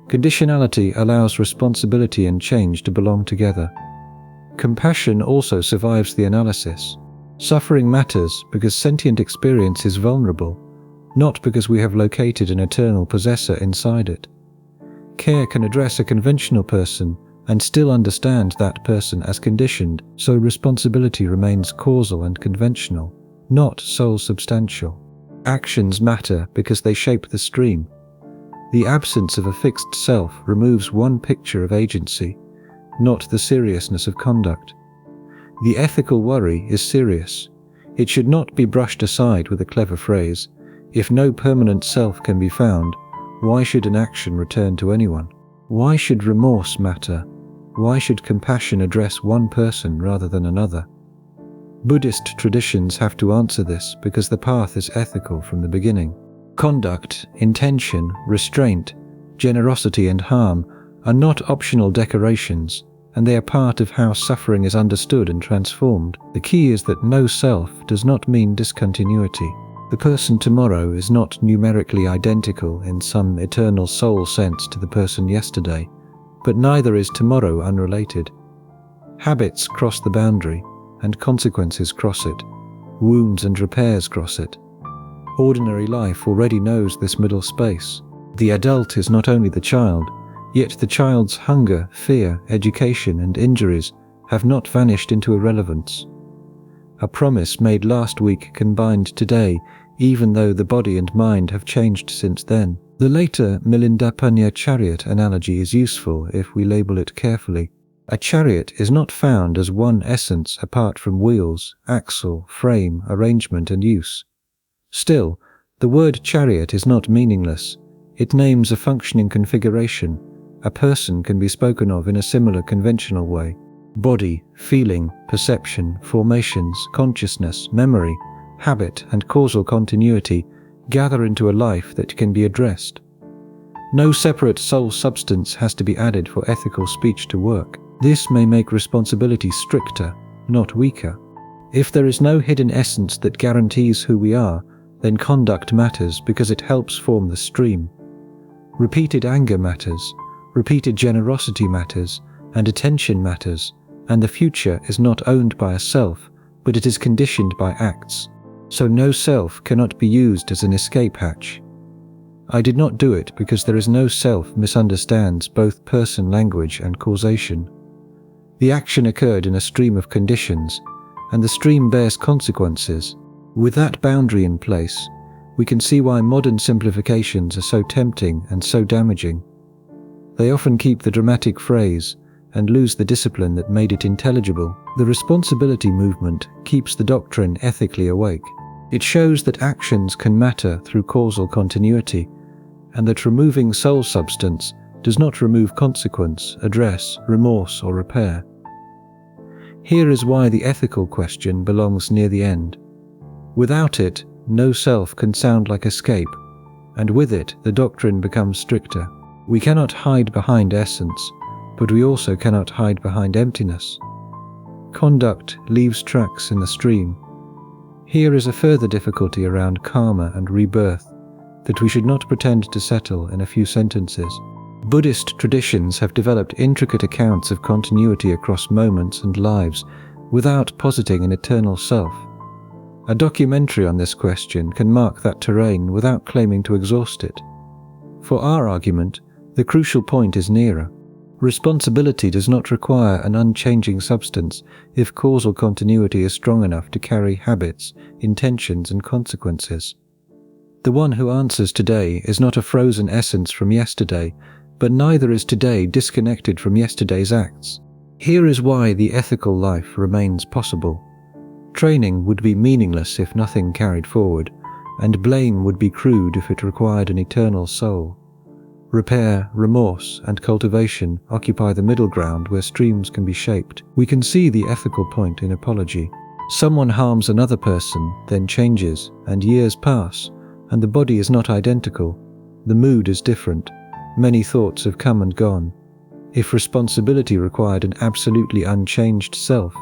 Conditionality allows responsibility and change to belong together. Compassion also survives the analysis. Suffering matters because sentient experience is vulnerable, not because we have located an eternal possessor inside it. Care can address a conventional person and still understand that person as conditioned, so responsibility remains causal and conventional, not soul-substantial. Actions matter because they shape the stream. The absence of a fixed self removes one picture of agency, not the seriousness of conduct. The ethical worry is serious. It should not be brushed aside with a clever phrase. If no permanent self can be found, why should an action return to anyone? Why should remorse matter? Why should compassion address one person rather than another? Buddhist traditions have to answer this because the path is ethical from the beginning. Conduct, intention, restraint, generosity, and harm are not optional decorations, and they are part of how suffering is understood and transformed. The key is that no self does not mean discontinuity. The person tomorrow is not numerically identical in some eternal soul sense to the person yesterday, but neither is tomorrow unrelated. Habits cross the boundary, and consequences cross it. Wounds and repairs cross it. Ordinary life already knows this middle space. The adult is not only the child, yet the child's hunger, fear, education, and injuries have not vanished into irrelevance. A promise made last week can bind today, even though the body and mind have changed since then. The later Milindapanya chariot analogy is useful if we label it carefully. A chariot is not found as one essence apart from wheels, axle, frame, arrangement, and use. Still, the word chariot is not meaningless. It names a functioning configuration. A person can be spoken of in a similar conventional way. Body, feeling, perception, formations, consciousness, memory, habit, and causal continuity gather into a life that can be addressed. No separate soul substance has to be added for ethical speech to work. This may make responsibility stricter, not weaker. If there is no hidden essence that guarantees who we are, then conduct matters because it helps form the stream. Repeated anger matters, repeated generosity matters, and attention matters, and the future is not owned by a self, but it is conditioned by acts. So no self cannot be used as an escape hatch. I did not do it because there is no self misunderstands both person language and causation. The action occurred in a stream of conditions, and the stream bears consequences. With that boundary in place, we can see why modern simplifications are so tempting and so damaging. They often keep the dramatic phrase and lose the discipline that made it intelligible. The responsibility movement keeps the doctrine ethically awake. It shows that actions can matter through causal continuity, and that removing soul substance does not remove consequence, address, remorse, or repair. Here is why the ethical question belongs near the end. Without it, no self can sound like escape, and with it, the doctrine becomes stricter. We cannot hide behind essence, but we also cannot hide behind emptiness. Conduct leaves tracks in the stream. Here is a further difficulty around karma and rebirth that we should not pretend to settle in a few sentences. Buddhist traditions have developed intricate accounts of continuity across moments and lives without positing an eternal self. A documentary on this question can mark that terrain without claiming to exhaust it. For our argument, the crucial point is nearer. Responsibility does not require an unchanging substance if causal continuity is strong enough to carry habits, intentions, and consequences. The one who answers today is not a frozen essence from yesterday, but neither is today disconnected from yesterday's acts. Here is why the ethical life remains possible. Training would be meaningless if nothing carried forward, and blame would be crude if it required an eternal soul. Repair, remorse, and cultivation occupy the middle ground where streams can be shaped. We can see the ethical point in apology. Someone harms another person, then changes, and years pass, and the body is not identical. The mood is different. Many thoughts have come and gone. If responsibility required an absolutely unchanged self,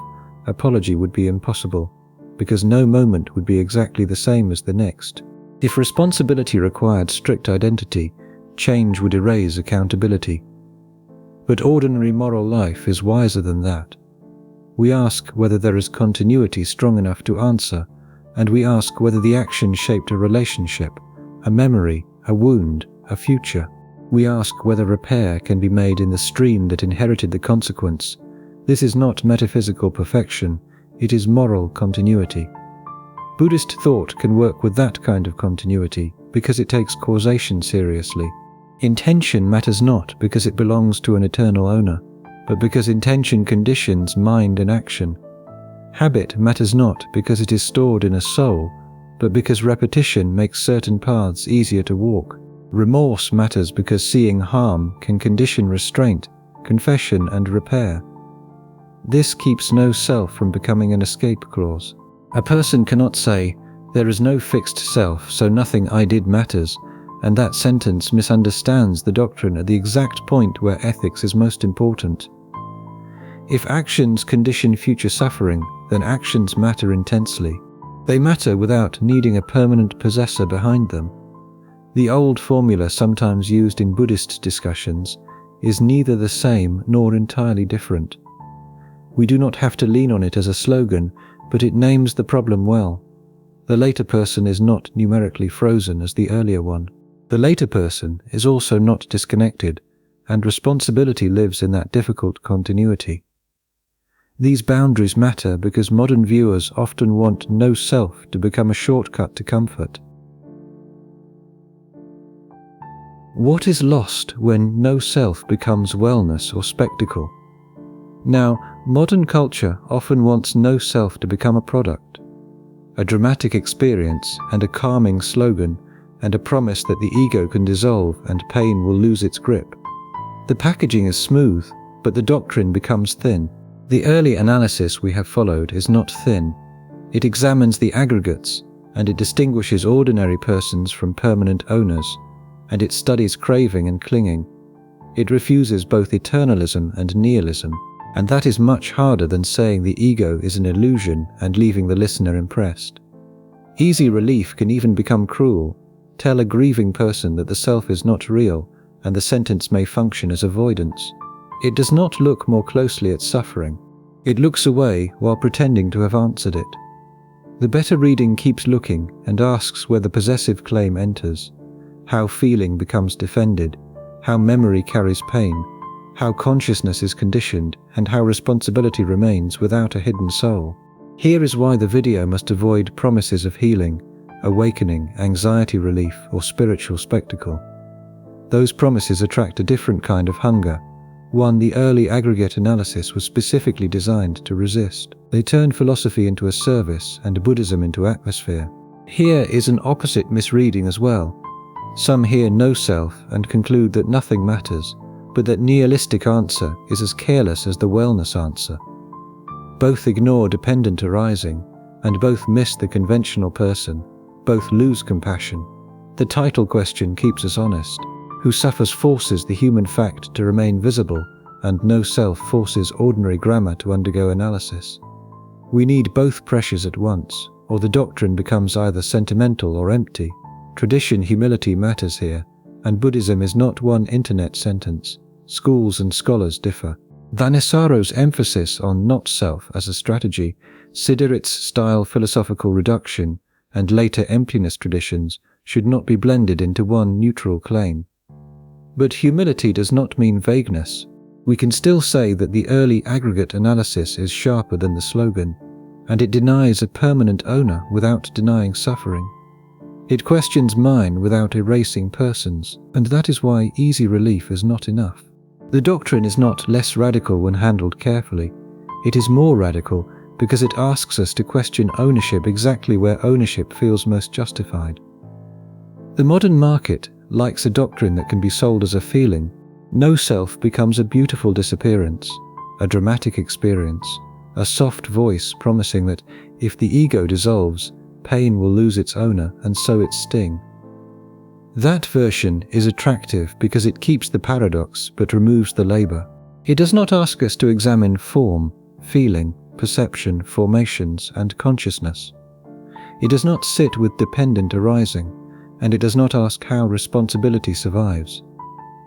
apology would be impossible, because no moment would be exactly the same as the next. If responsibility required strict identity, change would erase accountability. But ordinary moral life is wiser than that. We ask whether there is continuity strong enough to answer, and we ask whether the action shaped a relationship, a memory, a wound, a future. We ask whether repair can be made in the stream that inherited the consequence. This is not metaphysical perfection, it is moral continuity. Buddhist thought can work with that kind of continuity because it takes causation seriously. Intention matters not because it belongs to an eternal owner, but because intention conditions mind and action. Habit matters not because it is stored in a soul, but because repetition makes certain paths easier to walk. Remorse matters because seeing harm can condition restraint, confession, and repair. This keeps no self from becoming an escape clause. A person cannot say, "There is no fixed self, so nothing I did matters," and that sentence misunderstands the doctrine at the exact point where ethics is most important. If actions condition future suffering, then actions matter intensely. They matter without needing a permanent possessor behind them. The old formula sometimes used in Buddhist discussions is neither the same nor entirely different. We do not have to lean on it as a slogan, but it names the problem well. The later person is not numerically frozen as the earlier one. The later person is also not disconnected, and responsibility lives in that difficult continuity. These boundaries matter because modern viewers often want no self to become a shortcut to comfort. What is lost when no self becomes wellness or spectacle? Now, modern culture often wants no self to become a product, a dramatic experience and a calming slogan, and a promise that the ego can dissolve and pain will lose its grip. The packaging is smooth, but the doctrine becomes thin. The early analysis we have followed is not thin. It examines the aggregates, and it distinguishes ordinary persons from permanent owners, and it studies craving and clinging. It refuses both eternalism and nihilism, and that is much harder than saying the ego is an illusion and leaving the listener impressed. Easy relief can even become cruel. Tell a grieving person that the self is not real, and the sentence may function as avoidance. It does not look more closely at suffering. It looks away while pretending to have answered it. The better reading keeps looking and asks where the possessive claim enters, how feeling becomes defended, how memory carries pain, how consciousness is conditioned, and how responsibility remains without a hidden soul. Here is why the video must avoid promises of healing, awakening, anxiety relief, or spiritual spectacle. Those promises attract a different kind of hunger, one the early aggregate analysis was specifically designed to resist. They turn philosophy into a service and Buddhism into atmosphere. Here is an opposite misreading as well. Some hear no self and conclude that nothing matters, but that nihilistic answer is as careless as the wellness answer. Both ignore dependent arising, and both miss the conventional person. Both lose compassion. The title question keeps us honest. Who suffers forces the human fact to remain visible, and no self forces ordinary grammar to undergo analysis. We need both pressures at once, or the doctrine becomes either sentimental or empty. Tradition humility matters here, and Buddhism is not one internet sentence. Schools and scholars differ. Thanissaro's emphasis on not-self as a strategy, Siderit's style philosophical reduction, and later emptiness traditions should not be blended into one neutral claim. But humility does not mean vagueness. We can still say that the early aggregate analysis is sharper than the slogan, and it denies a permanent owner without denying suffering. It questions mine without erasing persons, and that is why easy relief is not enough. The doctrine is not less radical when handled carefully. It is more radical because it asks us to question ownership exactly where ownership feels most justified. The modern market likes a doctrine that can be sold as a feeling. No self becomes a beautiful disappearance, a dramatic experience, a soft voice promising that if the ego dissolves, pain will lose its owner and so its sting. That version is attractive because it keeps the paradox but removes the labor. It does not ask us to examine form, feeling, perception, formations, and consciousness. It does not sit with dependent arising, and it does not ask how responsibility survives.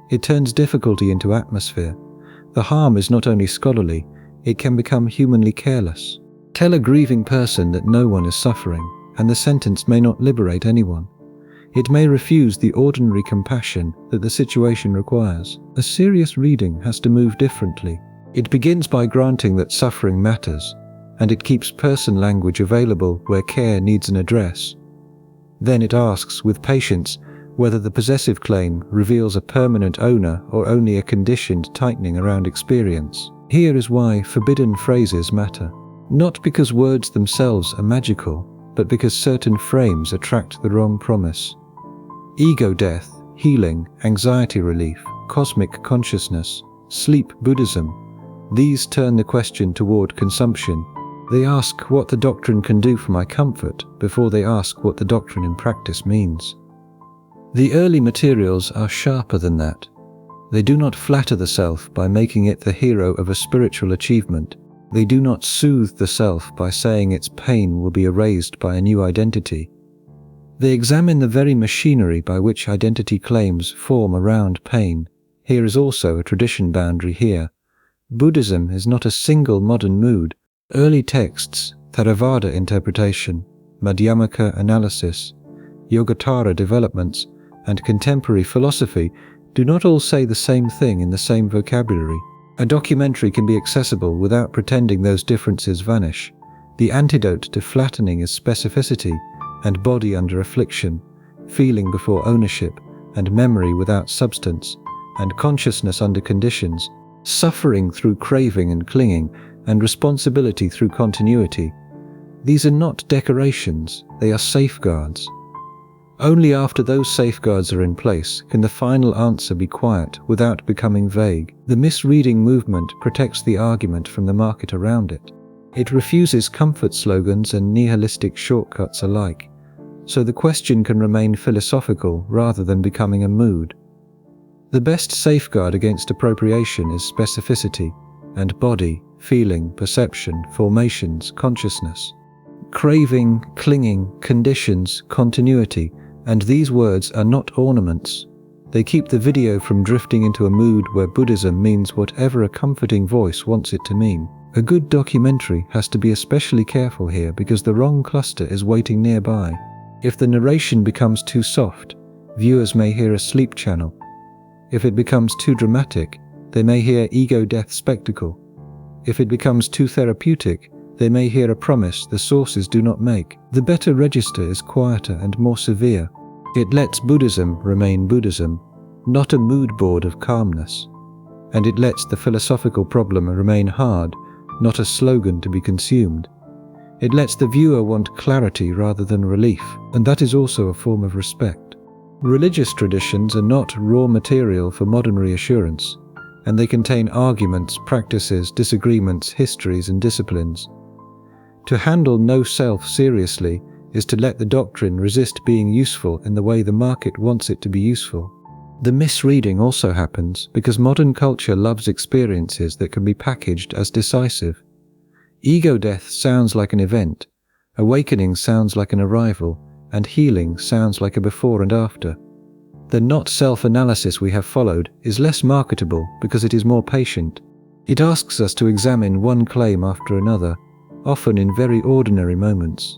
It turns difficulty into atmosphere. The harm is not only scholarly, it can become humanly careless. Tell a grieving person that no one is suffering, and the sentence may not liberate anyone. It may refuse the ordinary compassion that the situation requires. A serious reading has to move differently. It begins by granting that suffering matters, and it keeps person language available where care needs an address. Then it asks with patience whether the possessive claim reveals a permanent owner or only a conditioned tightening around experience. Here is why forbidden phrases matter. Not because words themselves are magical, but because certain frames attract the wrong promise. Ego death, healing, anxiety relief, cosmic consciousness, sleep Buddhism, these turn the question toward consumption. They ask what the doctrine can do for my comfort before they ask what the doctrine in practice means. The early materials are sharper than that. They do not flatter the self by making it the hero of a spiritual achievement. They do not soothe the self by saying its pain will be erased by a new identity. They examine the very machinery by which identity claims form around pain. Here is also a tradition boundary here. Buddhism is not a single modern mood. Early texts, Theravada interpretation, Madhyamaka analysis, Yogatara developments, and contemporary philosophy do not all say the same thing in the same vocabulary. A documentary can be accessible without pretending those differences vanish. The antidote to flattening is specificity and body under affliction, feeling before ownership, and memory without substance, and consciousness under conditions, suffering through craving and clinging, and responsibility through continuity. These are not decorations, they are safeguards. Only after those safeguards are in place can the final answer be quiet without becoming vague. The misreading movement protects the argument from the market around it. It refuses comfort slogans and nihilistic shortcuts alike, so the question can remain philosophical rather than becoming a mood. The best safeguard against appropriation is specificity, and body, feeling, perception, formations, consciousness. Craving, clinging, conditions, continuity, and these words are not ornaments. They keep the video from drifting into a mood where Buddhism means whatever a comforting voice wants it to mean. A good documentary has to be especially careful here because the wrong cluster is waiting nearby. If the narration becomes too soft, viewers may hear a sleep channel. If it becomes too dramatic, they may hear ego-death spectacle. If it becomes too therapeutic, they may hear a promise the sources do not make. The better register is quieter and more severe. It lets Buddhism remain Buddhism, not a mood board of calmness. And it lets the philosophical problem remain hard, not a slogan to be consumed. It lets the viewer want clarity rather than relief, and that is also a form of respect. Religious traditions are not raw material for modern reassurance, and they contain arguments, practices, disagreements, histories, and disciplines. To handle no self seriously is to let the doctrine resist being useful in the way the market wants it to be useful. The misreading also happens because modern culture loves experiences that can be packaged as decisive. Ego death sounds like an event, awakening sounds like an arrival, and healing sounds like a before and after. The not self-analysis we have followed is less marketable because it is more patient. It asks us to examine one claim after another, often in very ordinary moments.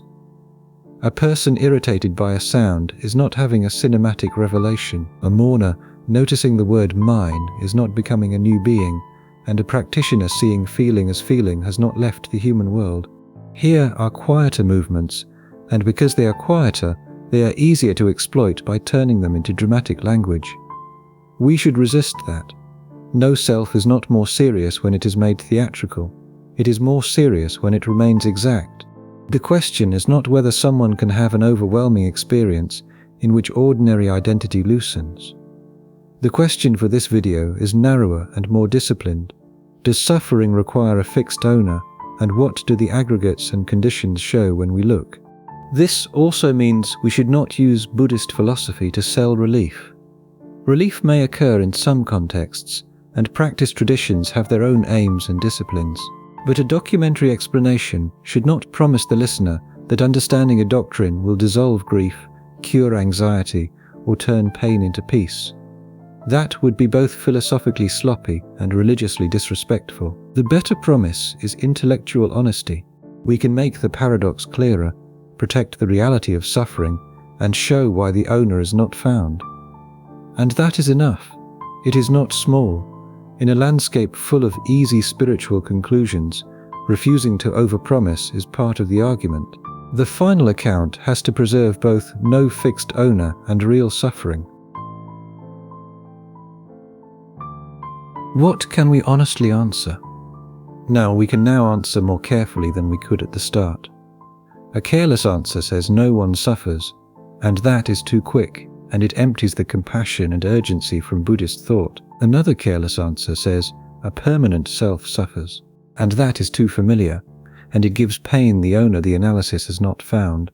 A person irritated by a sound is not having a cinematic revelation. A mourner noticing the word mine is not becoming a new being, and a practitioner seeing feeling as feeling has not left the human world. Here are quieter movements, and because they are quieter, they are easier to exploit by turning them into dramatic language. We should resist that. No self is not more serious when it is made theatrical. It is more serious when it remains exact. The question is not whether someone can have an overwhelming experience in which ordinary identity loosens. The question for this video is narrower and more disciplined. Does suffering require a fixed owner, and what do the aggregates and conditions show when we look? This also means we should not use Buddhist philosophy to sell relief. Relief may occur in some contexts, and practice traditions have their own aims and disciplines. But a documentary explanation should not promise the listener that understanding a doctrine will dissolve grief, cure anxiety, or turn pain into peace. That would be both philosophically sloppy and religiously disrespectful. The better promise is intellectual honesty. We can make the paradox clearer, protect the reality of suffering, and show why the owner is not found. And that is enough. It is not small. In a landscape full of easy spiritual conclusions, refusing to overpromise is part of the argument. The final account has to preserve both no fixed owner and real suffering. What can we honestly answer? Now, we can now answer more carefully than we could at the start. A careless answer says no one suffers, and that is too quick, and it empties the compassion and urgency from Buddhist thought. Another careless answer says a permanent self suffers, and that is too familiar, and it gives pain the owner the analysis has not found.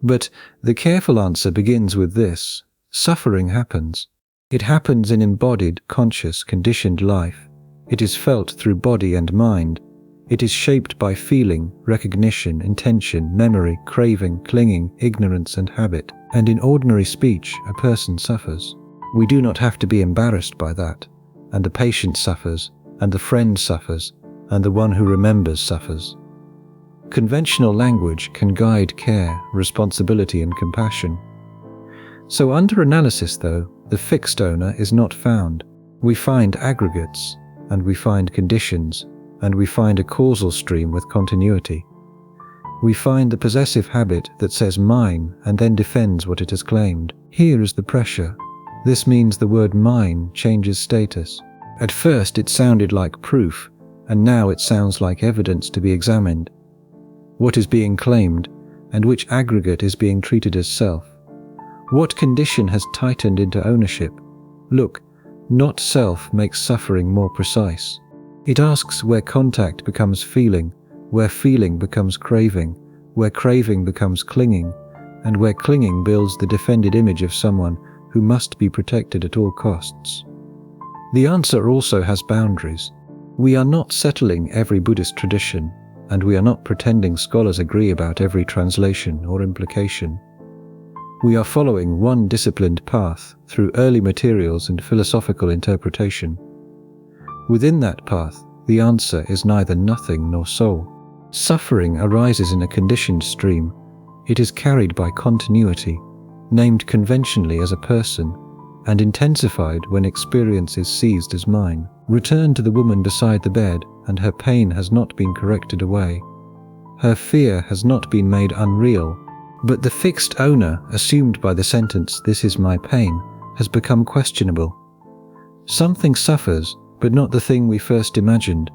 But the careful answer begins with this: suffering happens. It happens in embodied, conscious, conditioned life. It is felt through body and mind. It is shaped by feeling, recognition, intention, memory, craving, clinging, ignorance, and habit. And in ordinary speech, a person suffers. We do not have to be embarrassed by that, and the patient suffers, and the friend suffers, and the one who remembers suffers. Conventional language can guide care, responsibility, and compassion. So under analysis, though, the fixed owner is not found. We find aggregates, and we find conditions, and we find a causal stream with continuity. We find the possessive habit that says mine and then defends what it has claimed. Here is the pressure. This means the word mine changes status. At first it sounded like proof, and now it sounds like evidence to be examined. What is being claimed, and which aggregate is being treated as self? What condition has tightened into ownership? Look, not self makes suffering more precise. It asks where contact becomes feeling, where feeling becomes craving, where craving becomes clinging, and where clinging builds the defended image of someone who must be protected at all costs. The answer also has boundaries. We are not settling every Buddhist tradition, and we are not pretending scholars agree about every translation or implication. We are following one disciplined path through early materials and philosophical interpretation. Within that path, the answer is neither nothing nor soul. Suffering arises in a conditioned stream. It is carried by continuity, named conventionally as a person, and intensified when experience is seized as mine. Return to the woman beside the bed, and her pain has not been corrected away. Her fear has not been made unreal, but the fixed owner assumed by the sentence, "This is my pain," has become questionable. Something suffers, but not the thing we first imagined.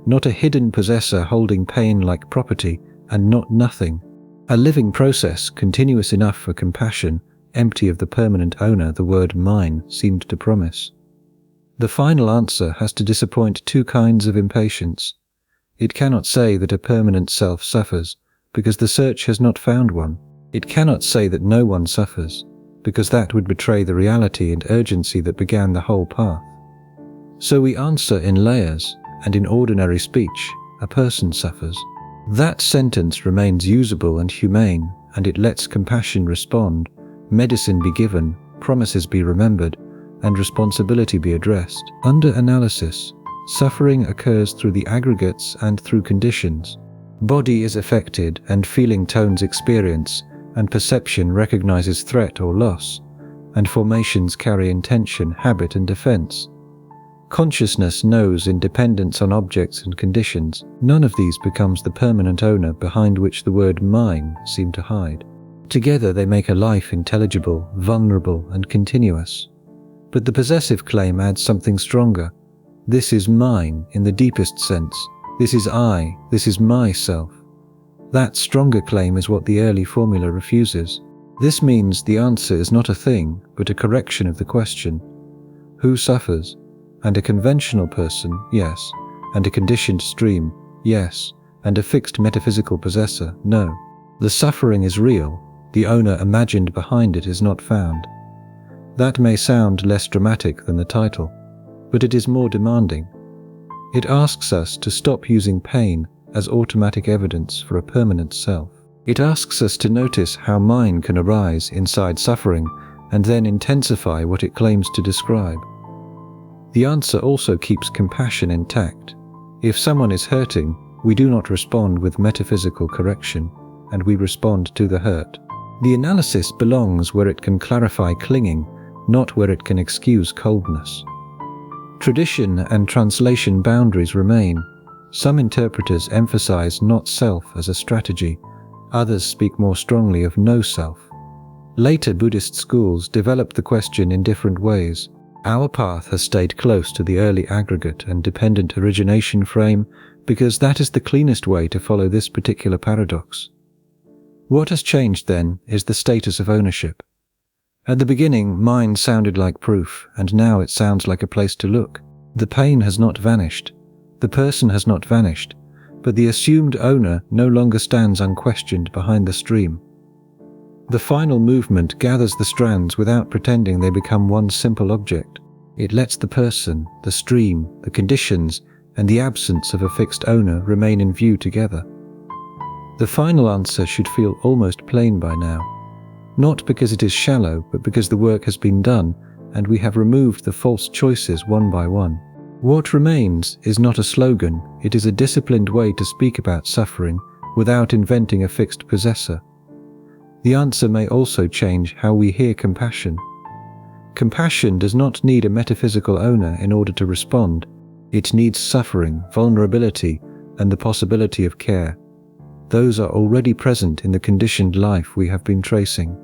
Not a hidden possessor holding pain like property, and not nothing. A living process, continuous enough for compassion, empty of the permanent owner the word mine seemed to promise. The final answer has to disappoint two kinds of impatience. It cannot say that a permanent self suffers, because the search has not found one. It cannot say that no one suffers, because that would betray the reality and urgency that began the whole path. So we answer in layers, and in ordinary speech, a person suffers. That sentence remains usable and humane, and it lets compassion respond, medicine be given, promises be remembered, and responsibility be addressed. Under analysis, suffering occurs through the aggregates and through conditions. Body is affected, and feeling tones experience, and perception recognizes threat or loss, and formations carry intention, habit, and defense. Consciousness knows in dependence on objects and conditions. None of these becomes the permanent owner behind which the word mine seemed to hide. Together they make a life intelligible, vulnerable, and continuous. But the possessive claim adds something stronger. This is mine in the deepest sense. This is I, this is myself. That stronger claim is what the early formula refuses. This means the answer is not a thing, but a correction of the question. Who suffers? And a conventional person, yes. And a conditioned stream, yes. And a fixed metaphysical possessor, no. The suffering is real. The owner imagined behind it is not found. That may sound less dramatic than the title, but it is more demanding. It asks us to stop using pain as automatic evidence for a permanent self. It asks us to notice how mine can arise inside suffering and then intensify what it claims to describe. The answer also keeps compassion intact. If someone is hurting, we do not respond with metaphysical correction, and we respond to the hurt. The analysis belongs where it can clarify clinging, not where it can excuse coldness. Tradition and translation boundaries remain. Some interpreters emphasize not self as a strategy, others speak more strongly of no self. Later Buddhist schools developed the question in different ways. Our path has stayed close to the early aggregate and dependent origination frame because that is the cleanest way to follow this particular paradox. What has changed then is the status of ownership. At the beginning, mine sounded like proof, and now it sounds like a place to look. The pain has not vanished. The person has not vanished, but the assumed owner no longer stands unquestioned behind the stream. The final movement gathers the strands without pretending they become one simple object. It lets the person, the stream, the conditions, and the absence of a fixed owner remain in view together. The final answer should feel almost plain by now, not because it is shallow, but because the work has been done and we have removed the false choices one by one. What remains is not a slogan, it is a disciplined way to speak about suffering without inventing a fixed possessor. The answer may also change how we hear compassion. Compassion does not need a metaphysical owner in order to respond. It needs suffering, vulnerability, and the possibility of care. Those are already present in the conditioned life we have been tracing.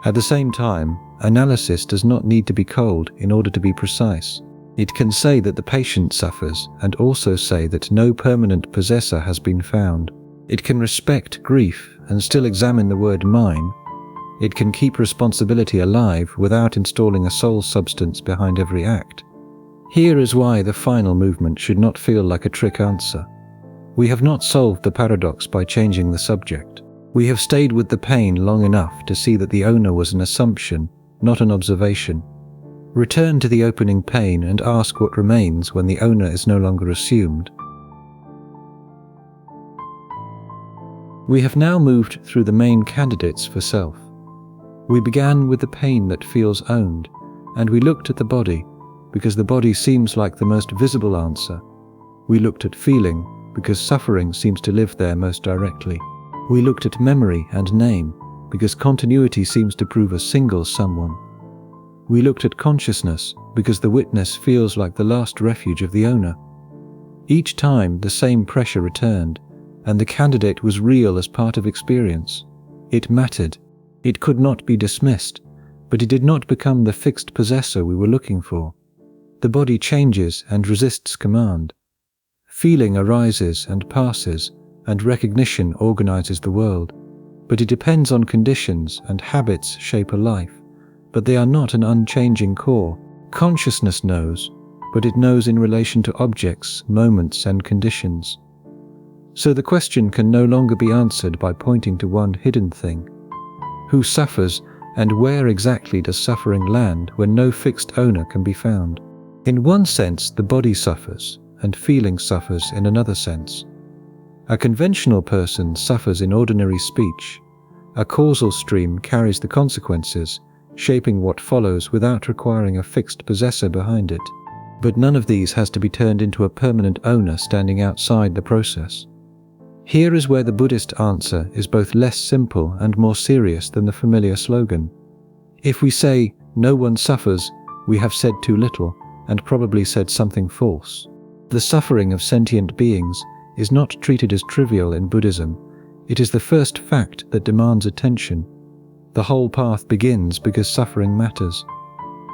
At the same time, analysis does not need to be cold in order to be precise. It can say that the patient suffers and also say that no permanent possessor has been found. It can respect grief and still examine the word mine. It can keep responsibility alive without installing a soul substance behind every act. Here is why the final movement should not feel like a trick answer. We have not solved the paradox by changing the subject. We have stayed with the pain long enough to see that the owner was an assumption, not an observation. Return to the opening pain and ask what remains when the owner is no longer assumed. We have now moved through the main candidates for self. We began with the pain that feels owned, and we looked at the body, because the body seems like the most visible answer. We looked at feeling, because suffering seems to live there most directly. We looked at memory and name, because continuity seems to prove a single someone. We looked at consciousness, because the witness feels like the last refuge of the owner. Each time the same pressure returned, and the candidate was real as part of experience. It mattered. It could not be dismissed, but it did not become the fixed possessor we were looking for. The body changes and resists command. Feeling arises and passes, and recognition organizes the world. But it depends on conditions, and habits shape a life, but they are not an unchanging core. Consciousness knows, but it knows in relation to objects, moments, and conditions. So the question can no longer be answered by pointing to one hidden thing. Who suffers, and where exactly does suffering land when no fixed owner can be found? In one sense, the body suffers, and feeling suffers in another sense. A conventional person suffers in ordinary speech. A causal stream carries the consequences, shaping what follows without requiring a fixed possessor behind it. But none of these has to be turned into a permanent owner standing outside the process. Here is where the Buddhist answer is both less simple and more serious than the familiar slogan. If we say, "No one suffers," we have said too little, and probably said something false. The suffering of sentient beings is not treated as trivial in Buddhism. It is the first fact that demands attention. The whole path begins because suffering matters.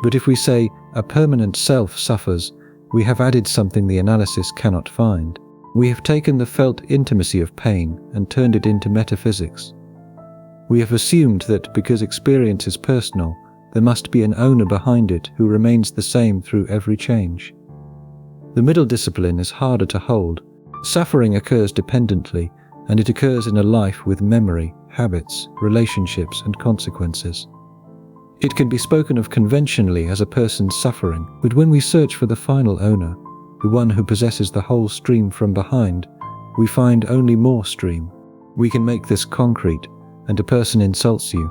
But if we say, "A permanent self suffers," we have added something the analysis cannot find. We have taken the felt intimacy of pain and turned it into metaphysics. We have assumed that because experience is personal, there must be an owner behind it who remains the same through every change. The middle discipline is harder to hold. Suffering occurs dependently, and it occurs in a life with memory, habits, relationships, and consequences. It can be spoken of conventionally as a person's suffering, but when we search for the final owner, the one who possesses the whole stream from behind, we find only more stream. We can make this concrete, and a person insults you.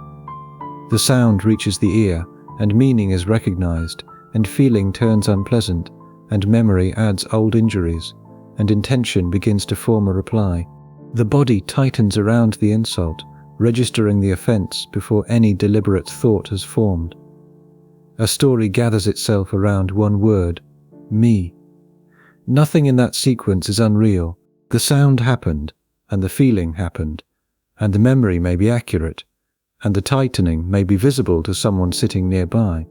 The sound reaches the ear, and meaning is recognized, and feeling turns unpleasant, and memory adds old injuries, and intention begins to form a reply. The body tightens around the insult, registering the offense before any deliberate thought has formed. A story gathers itself around one word, me. Nothing in that sequence is unreal. The sound happened, and the feeling happened, and the memory may be accurate, and the tightening may be visible to someone sitting nearby.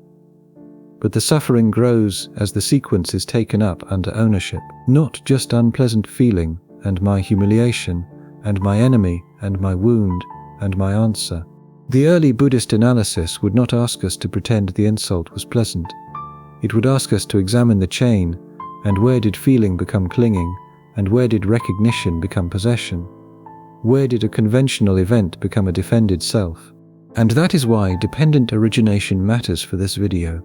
But the suffering grows as the sequence is taken up under ownership, not just unpleasant feeling, and my humiliation, and my enemy, and my wound, and my answer. The early Buddhist analysis would not ask us to pretend the insult was pleasant. It would ask us to examine the chain, and where did feeling become clinging, and where did recognition become possession? Where did a conventional event become a defended self? And that is why dependent origination matters for this video.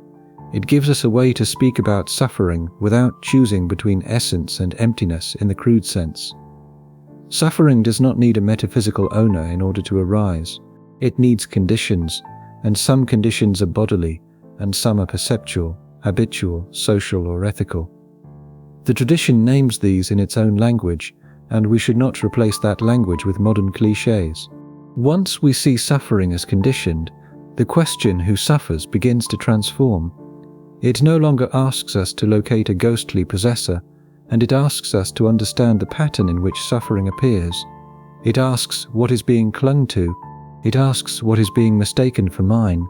It gives us a way to speak about suffering without choosing between essence and emptiness in the crude sense. Suffering does not need a metaphysical owner in order to arise. It needs conditions, and some conditions are bodily, and some are perceptual, habitual, social, or ethical. The tradition names these in its own language, and we should not replace that language with modern clichés. Once we see suffering as conditioned, the question who suffers begins to transform. It no longer asks us to locate a ghostly possessor, and it asks us to understand the pattern in which suffering appears. It asks what is being clung to, it asks what is being mistaken for mine,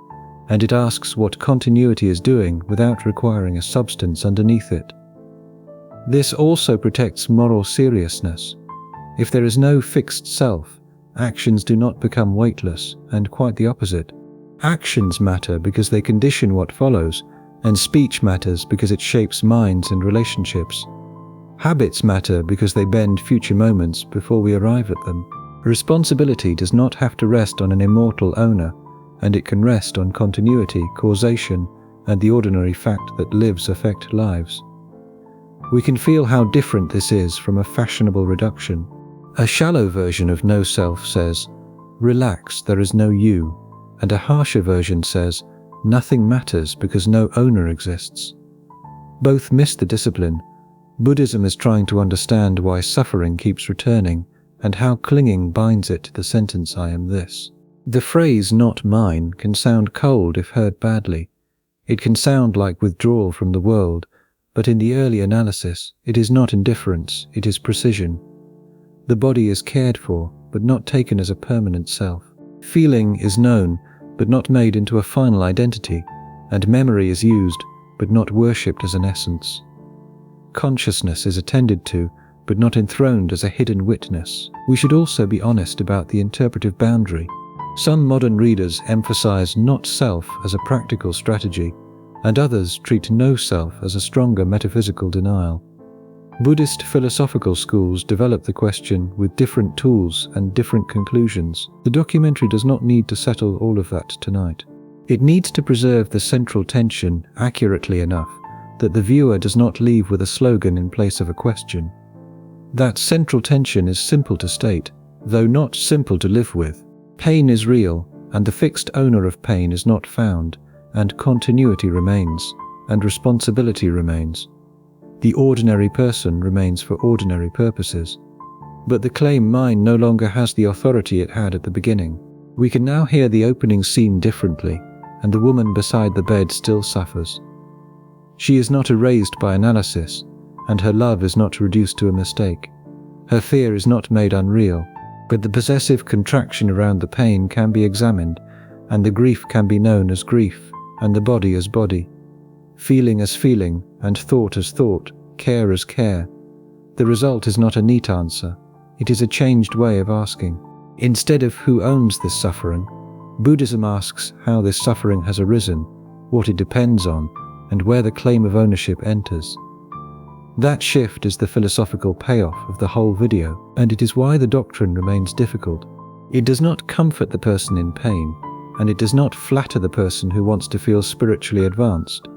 and it asks what continuity is doing without requiring a substance underneath it. This also protects moral seriousness. If there is no fixed self, actions do not become weightless, and quite the opposite. Actions matter because they condition what follows, and speech matters because it shapes minds and relationships. Habits matter because they bend future moments before we arrive at them. Responsibility does not have to rest on an immortal owner, and it can rest on continuity, causation, and the ordinary fact that lives affect lives. We can feel how different this is from a fashionable reduction. A shallow version of no self says, "Relax, there is no you," and a harsher version says, "Nothing matters because no owner exists." Both miss the discipline. Buddhism is trying to understand why suffering keeps returning, and how clinging binds it to the sentence "I am this." The phrase "not mine" can sound cold if heard badly. It can sound like withdrawal from the world, but in the early analysis, it is not indifference, it is precision. The body is cared for, but not taken as a permanent self. Feeling is known, but not made into a final identity, and memory is used, but not worshipped as an essence. Consciousness is attended to, but not enthroned as a hidden witness. We should also be honest about the interpretive boundary. Some modern readers emphasize not self as a practical strategy, and others treat no self as a stronger metaphysical denial. Buddhist philosophical schools develop the question with different tools and different conclusions. The documentary does not need to settle all of that tonight. It needs to preserve the central tension accurately enough that the viewer does not leave with a slogan in place of a question. That central tension is simple to state, though not simple to live with. Pain is real, and the fixed owner of pain is not found, and continuity remains, and responsibility remains. The ordinary person remains for ordinary purposes. But the claim mine no longer has the authority it had at the beginning. We can now hear the opening scene differently, and the woman beside the bed still suffers. She is not erased by analysis, and her love is not reduced to a mistake. Her fear is not made unreal, but the possessive contraction around the pain can be examined, and the grief can be known as grief, and the body as body, feeling as feeling, and thought as thought, care as care. The result is not a neat answer, it is a changed way of asking. Instead of who owns this suffering, Buddhism asks how this suffering has arisen, what it depends on, and where the claim of ownership enters. That shift is the philosophical payoff of the whole video, and it is why the doctrine remains difficult. It does not comfort the person in pain, and it does not flatter the person who wants to feel spiritually advanced.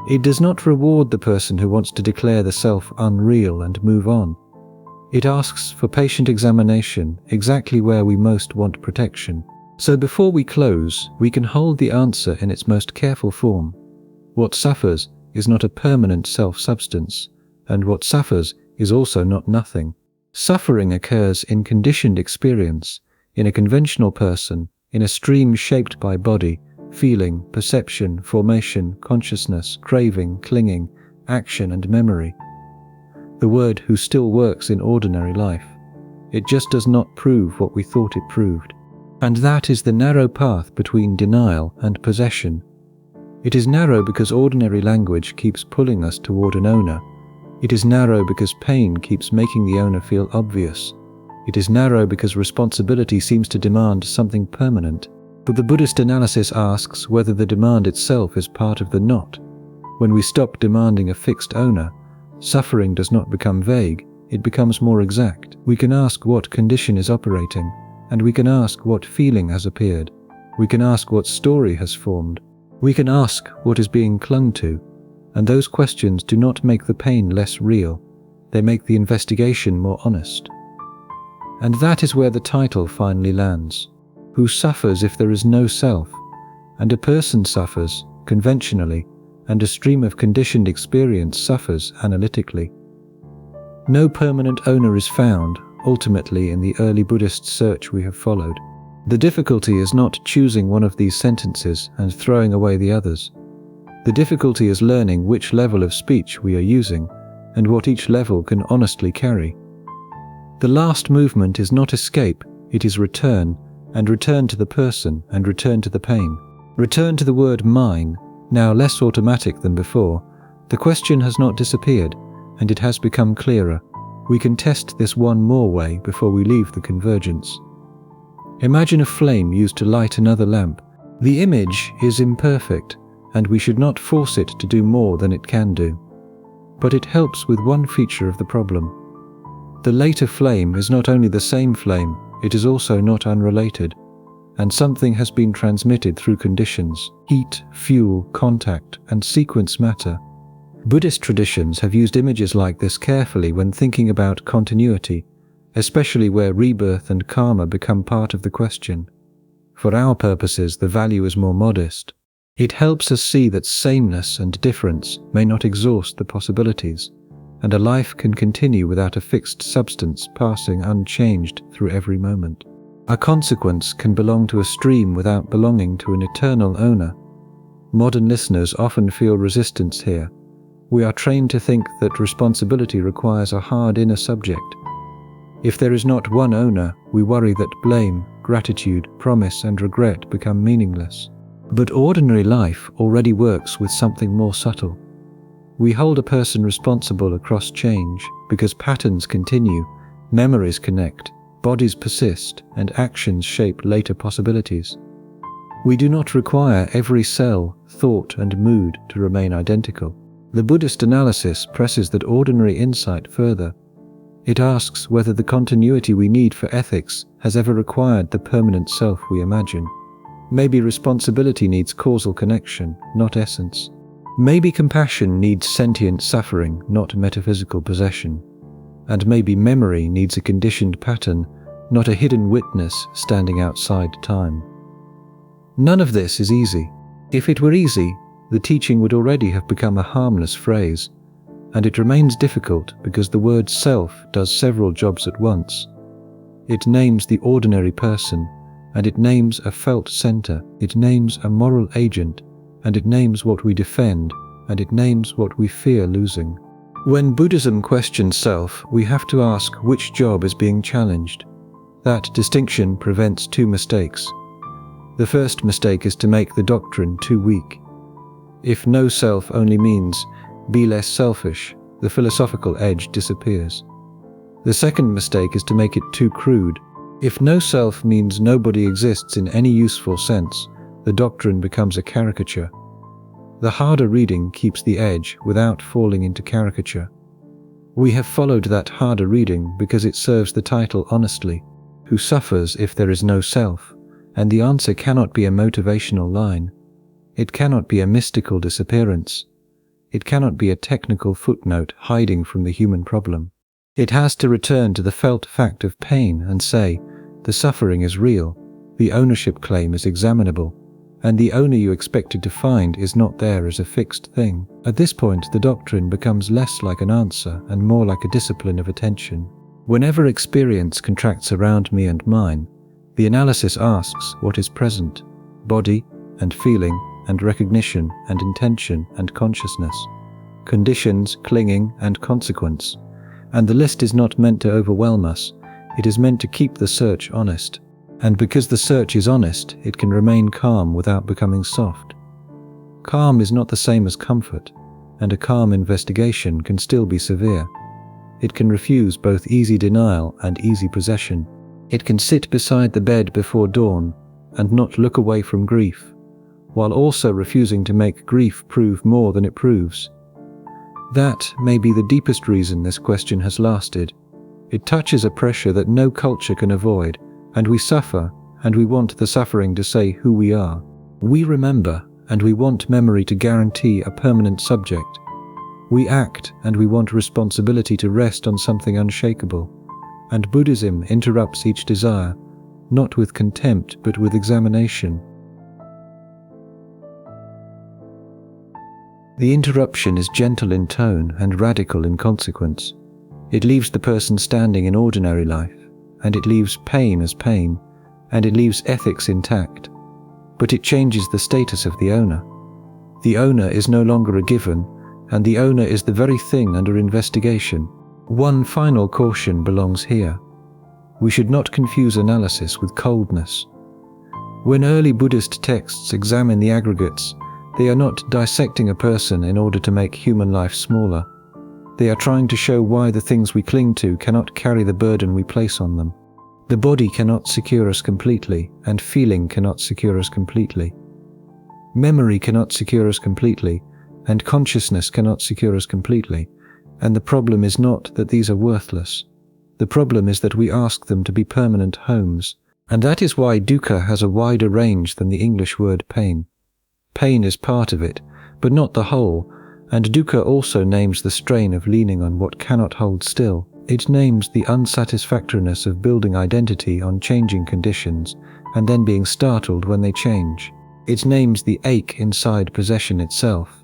It does not reward the person who wants to declare the self unreal and move on. It asks for patient examination exactly where we most want protection. So before we close, we can hold the answer in its most careful form. What suffers is not a permanent self-substance, and what suffers is also not nothing. Suffering occurs in conditioned experience, in a conventional person, in a stream shaped by body, feeling, perception, formation, consciousness, craving, clinging, action, and memory. The word who still works in ordinary life. It just does not prove what we thought it proved. And that is the narrow path between denial and possession. It is narrow because ordinary language keeps pulling us toward an owner. It is narrow because pain keeps making the owner feel obvious. It is narrow because responsibility seems to demand something permanent. But the Buddhist analysis asks whether the demand itself is part of the not. When we stop demanding a fixed owner, suffering does not become vague, it becomes more exact. We can ask what condition is operating, and we can ask what feeling has appeared. We can ask what story has formed. We can ask what is being clung to, and those questions do not make the pain less real, they make the investigation more honest. And that is where the title finally lands. Who suffers if there is no self? And a person suffers, conventionally, and a stream of conditioned experience suffers analytically. No permanent owner is found, ultimately, in the early Buddhist search we have followed. The difficulty is not choosing one of these sentences and throwing away the others. The difficulty is learning which level of speech we are using and what each level can honestly carry. The last movement is not escape, it is return, and return to the person and return to the pain. Return to the word mine, now less automatic than before. The question has not disappeared, and it has become clearer. We can test this one more way before we leave the convergence. Imagine a flame used to light another lamp. The image is imperfect, and we should not force it to do more than it can do. But it helps with one feature of the problem. The later flame is not only the same flame, it is also not unrelated, and something has been transmitted through conditions, heat, fuel, contact, and sequence matter. Buddhist traditions have used images like this carefully when thinking about continuity, especially where rebirth and karma become part of the question. For our purposes, the value is more modest. It helps us see that sameness and difference may not exhaust the possibilities, and a life can continue without a fixed substance passing unchanged through every moment. A consequence can belong to a stream without belonging to an eternal owner. Modern listeners often feel resistance here. We are trained to think that responsibility requires a hard inner subject. If there is not one owner, we worry that blame, gratitude, promise, and regret become meaningless. But ordinary life already works with something more subtle. We hold a person responsible across change because patterns continue, memories connect, bodies persist, and actions shape later possibilities. We do not require every cell, thought, and mood to remain identical. The Buddhist analysis presses that ordinary insight further. It asks whether the continuity we need for ethics has ever required the permanent self we imagine. Maybe responsibility needs causal connection, not essence. Maybe compassion needs sentient suffering, not metaphysical possession. And maybe memory needs a conditioned pattern, not a hidden witness standing outside time. None of this is easy. If it were easy, the teaching would already have become a harmless phrase, and it remains difficult because the word self does several jobs at once. It names the ordinary person, and it names a felt center, it names a moral agent, and it names what we defend, and it names what we fear losing. When Buddhism questions self, we have to ask which job is being challenged. That distinction prevents two mistakes. The first mistake is to make the doctrine too weak. If no self only means be less selfish, the philosophical edge disappears. The second mistake is to make it too crude. If no self means nobody exists in any useful sense, the doctrine becomes a caricature. The harder reading keeps the edge without falling into caricature. We have followed that harder reading because it serves the title honestly. Who suffers if there is no self? And the answer cannot be a motivational line. It cannot be a mystical disappearance. It cannot be a technical footnote hiding from the human problem. It has to return to the felt fact of pain and say, the suffering is real, the ownership claim is examinable, and the owner you expected to find is not there as a fixed thing. At this point, the doctrine becomes less like an answer and more like a discipline of attention. Whenever experience contracts around me and mine, the analysis asks what is present: body and feeling and recognition and intention and consciousness, conditions, clinging, and consequence. And the list is not meant to overwhelm us, it is meant to keep the search honest. And because the search is honest, it can remain calm without becoming soft. Calm is not the same as comfort, and a calm investigation can still be severe. It can refuse both easy denial and easy possession. It can sit beside the bed before dawn and not look away from grief, while also refusing to make grief prove more than it proves. That may be the deepest reason this question has lasted. It touches a pressure that no culture can avoid, and we suffer, and we want the suffering to say who we are. We remember, and we want memory to guarantee a permanent subject. We act, and we want responsibility to rest on something unshakable. And Buddhism interrupts each desire, not with contempt but with examination. The interruption is gentle in tone and radical in consequence. It leaves the person standing in ordinary life, and it leaves pain as pain, and it leaves ethics intact, but it changes the status of the owner. The owner is no longer a given, and the owner is the very thing under investigation. One final caution belongs here. We should not confuse analysis with coldness. When early Buddhist texts examine the aggregates, they are not dissecting a person in order to make human life smaller. They are trying to show why the things we cling to cannot carry the burden we place on them. The body cannot secure us completely, and feeling cannot secure us completely. Memory cannot secure us completely, and consciousness cannot secure us completely, and the problem is not that these are worthless. The problem is that we ask them to be permanent homes, and that is why dukkha has a wider range than the English word pain. Pain is part of it, but not the whole, and dukkha also names the strain of leaning on what cannot hold still. It names the unsatisfactoriness of building identity on changing conditions, and then being startled when they change. It names the ache inside possession itself.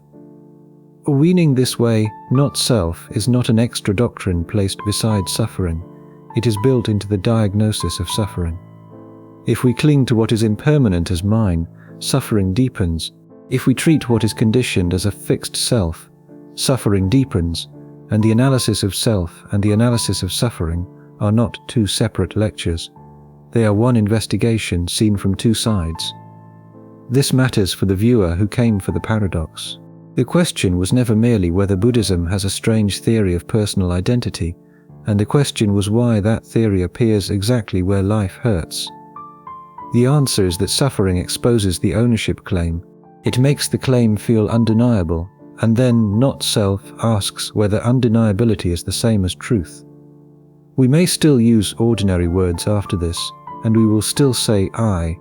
Weaning this way, not self, is not an extra doctrine placed beside suffering. It is built into the diagnosis of suffering. If we cling to what is impermanent as mine, suffering deepens. If we treat what is conditioned as a fixed self, suffering deepens, and the analysis of self and the analysis of suffering are not two separate lectures. They are one investigation seen from two sides. This matters for the viewer who came for the paradox. The question was never merely whether Buddhism has a strange theory of personal identity, and the question was why that theory appears exactly where life hurts. The answer is that suffering exposes the ownership claim. It makes the claim feel undeniable, and then not self asks whether undeniability is the same as truth. We may still use ordinary words after this, and we will still say I,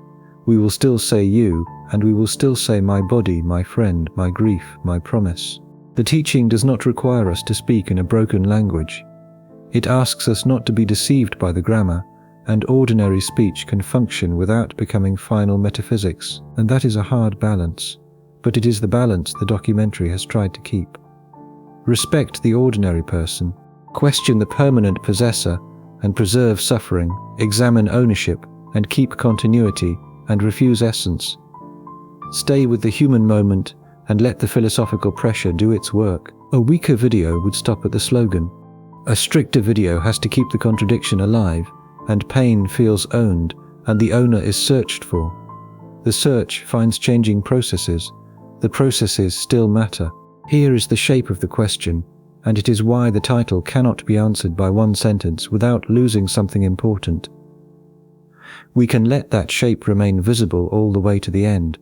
we will still say you, and we will still say my body, my friend, my grief, my promise. The teaching does not require us to speak in a broken language. It asks us not to be deceived by the grammar, and ordinary speech can function without becoming final metaphysics, and that is a hard balance, but it is the balance the documentary has tried to keep. Respect the ordinary person, question the permanent possessor, and preserve suffering, examine ownership, and keep continuity, and refuse essence. Stay with the human moment, and let the philosophical pressure do its work. A weaker video would stop at the slogan. A stricter video has to keep the contradiction alive, and pain feels owned, and the owner is searched for. The search finds changing processes. The processes still matter. Here is the shape of the question, and it is why the title cannot be answered by one sentence without losing something important. We can let that shape remain visible all the way to the end.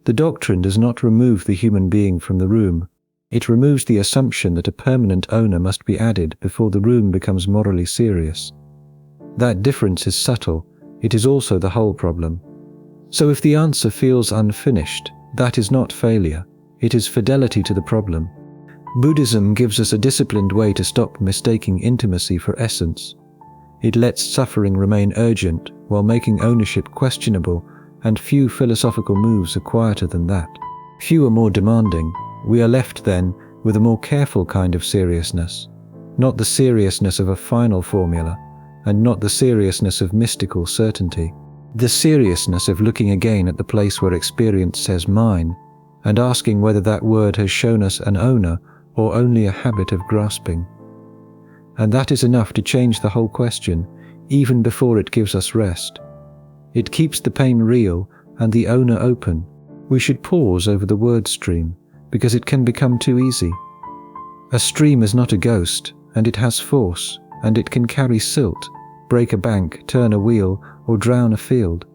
The doctrine does not remove the human being from the room. It removes the assumption that a permanent owner must be added before the room becomes morally serious. That difference is subtle. It is also the whole problem. So if the answer feels unfinished, that is not failure. It is fidelity to the problem. Buddhism gives us a disciplined way to stop mistaking intimacy for essence. It lets suffering remain urgent while making ownership questionable, and few philosophical moves are quieter than that. Few are more demanding. We are left then with a more careful kind of seriousness, not the seriousness of a final formula, and not the seriousness of mystical certainty. The seriousness of looking again at the place where experience says mine, and asking whether that word has shown us an owner or only a habit of grasping. And that is enough to change the whole question, even before it gives us rest. It keeps the pain real and the owner open. We should pause over the word stream, because it can become too easy. A stream is not a ghost, and it has force, and it can carry silt, break a bank, turn a wheel, or drown a field.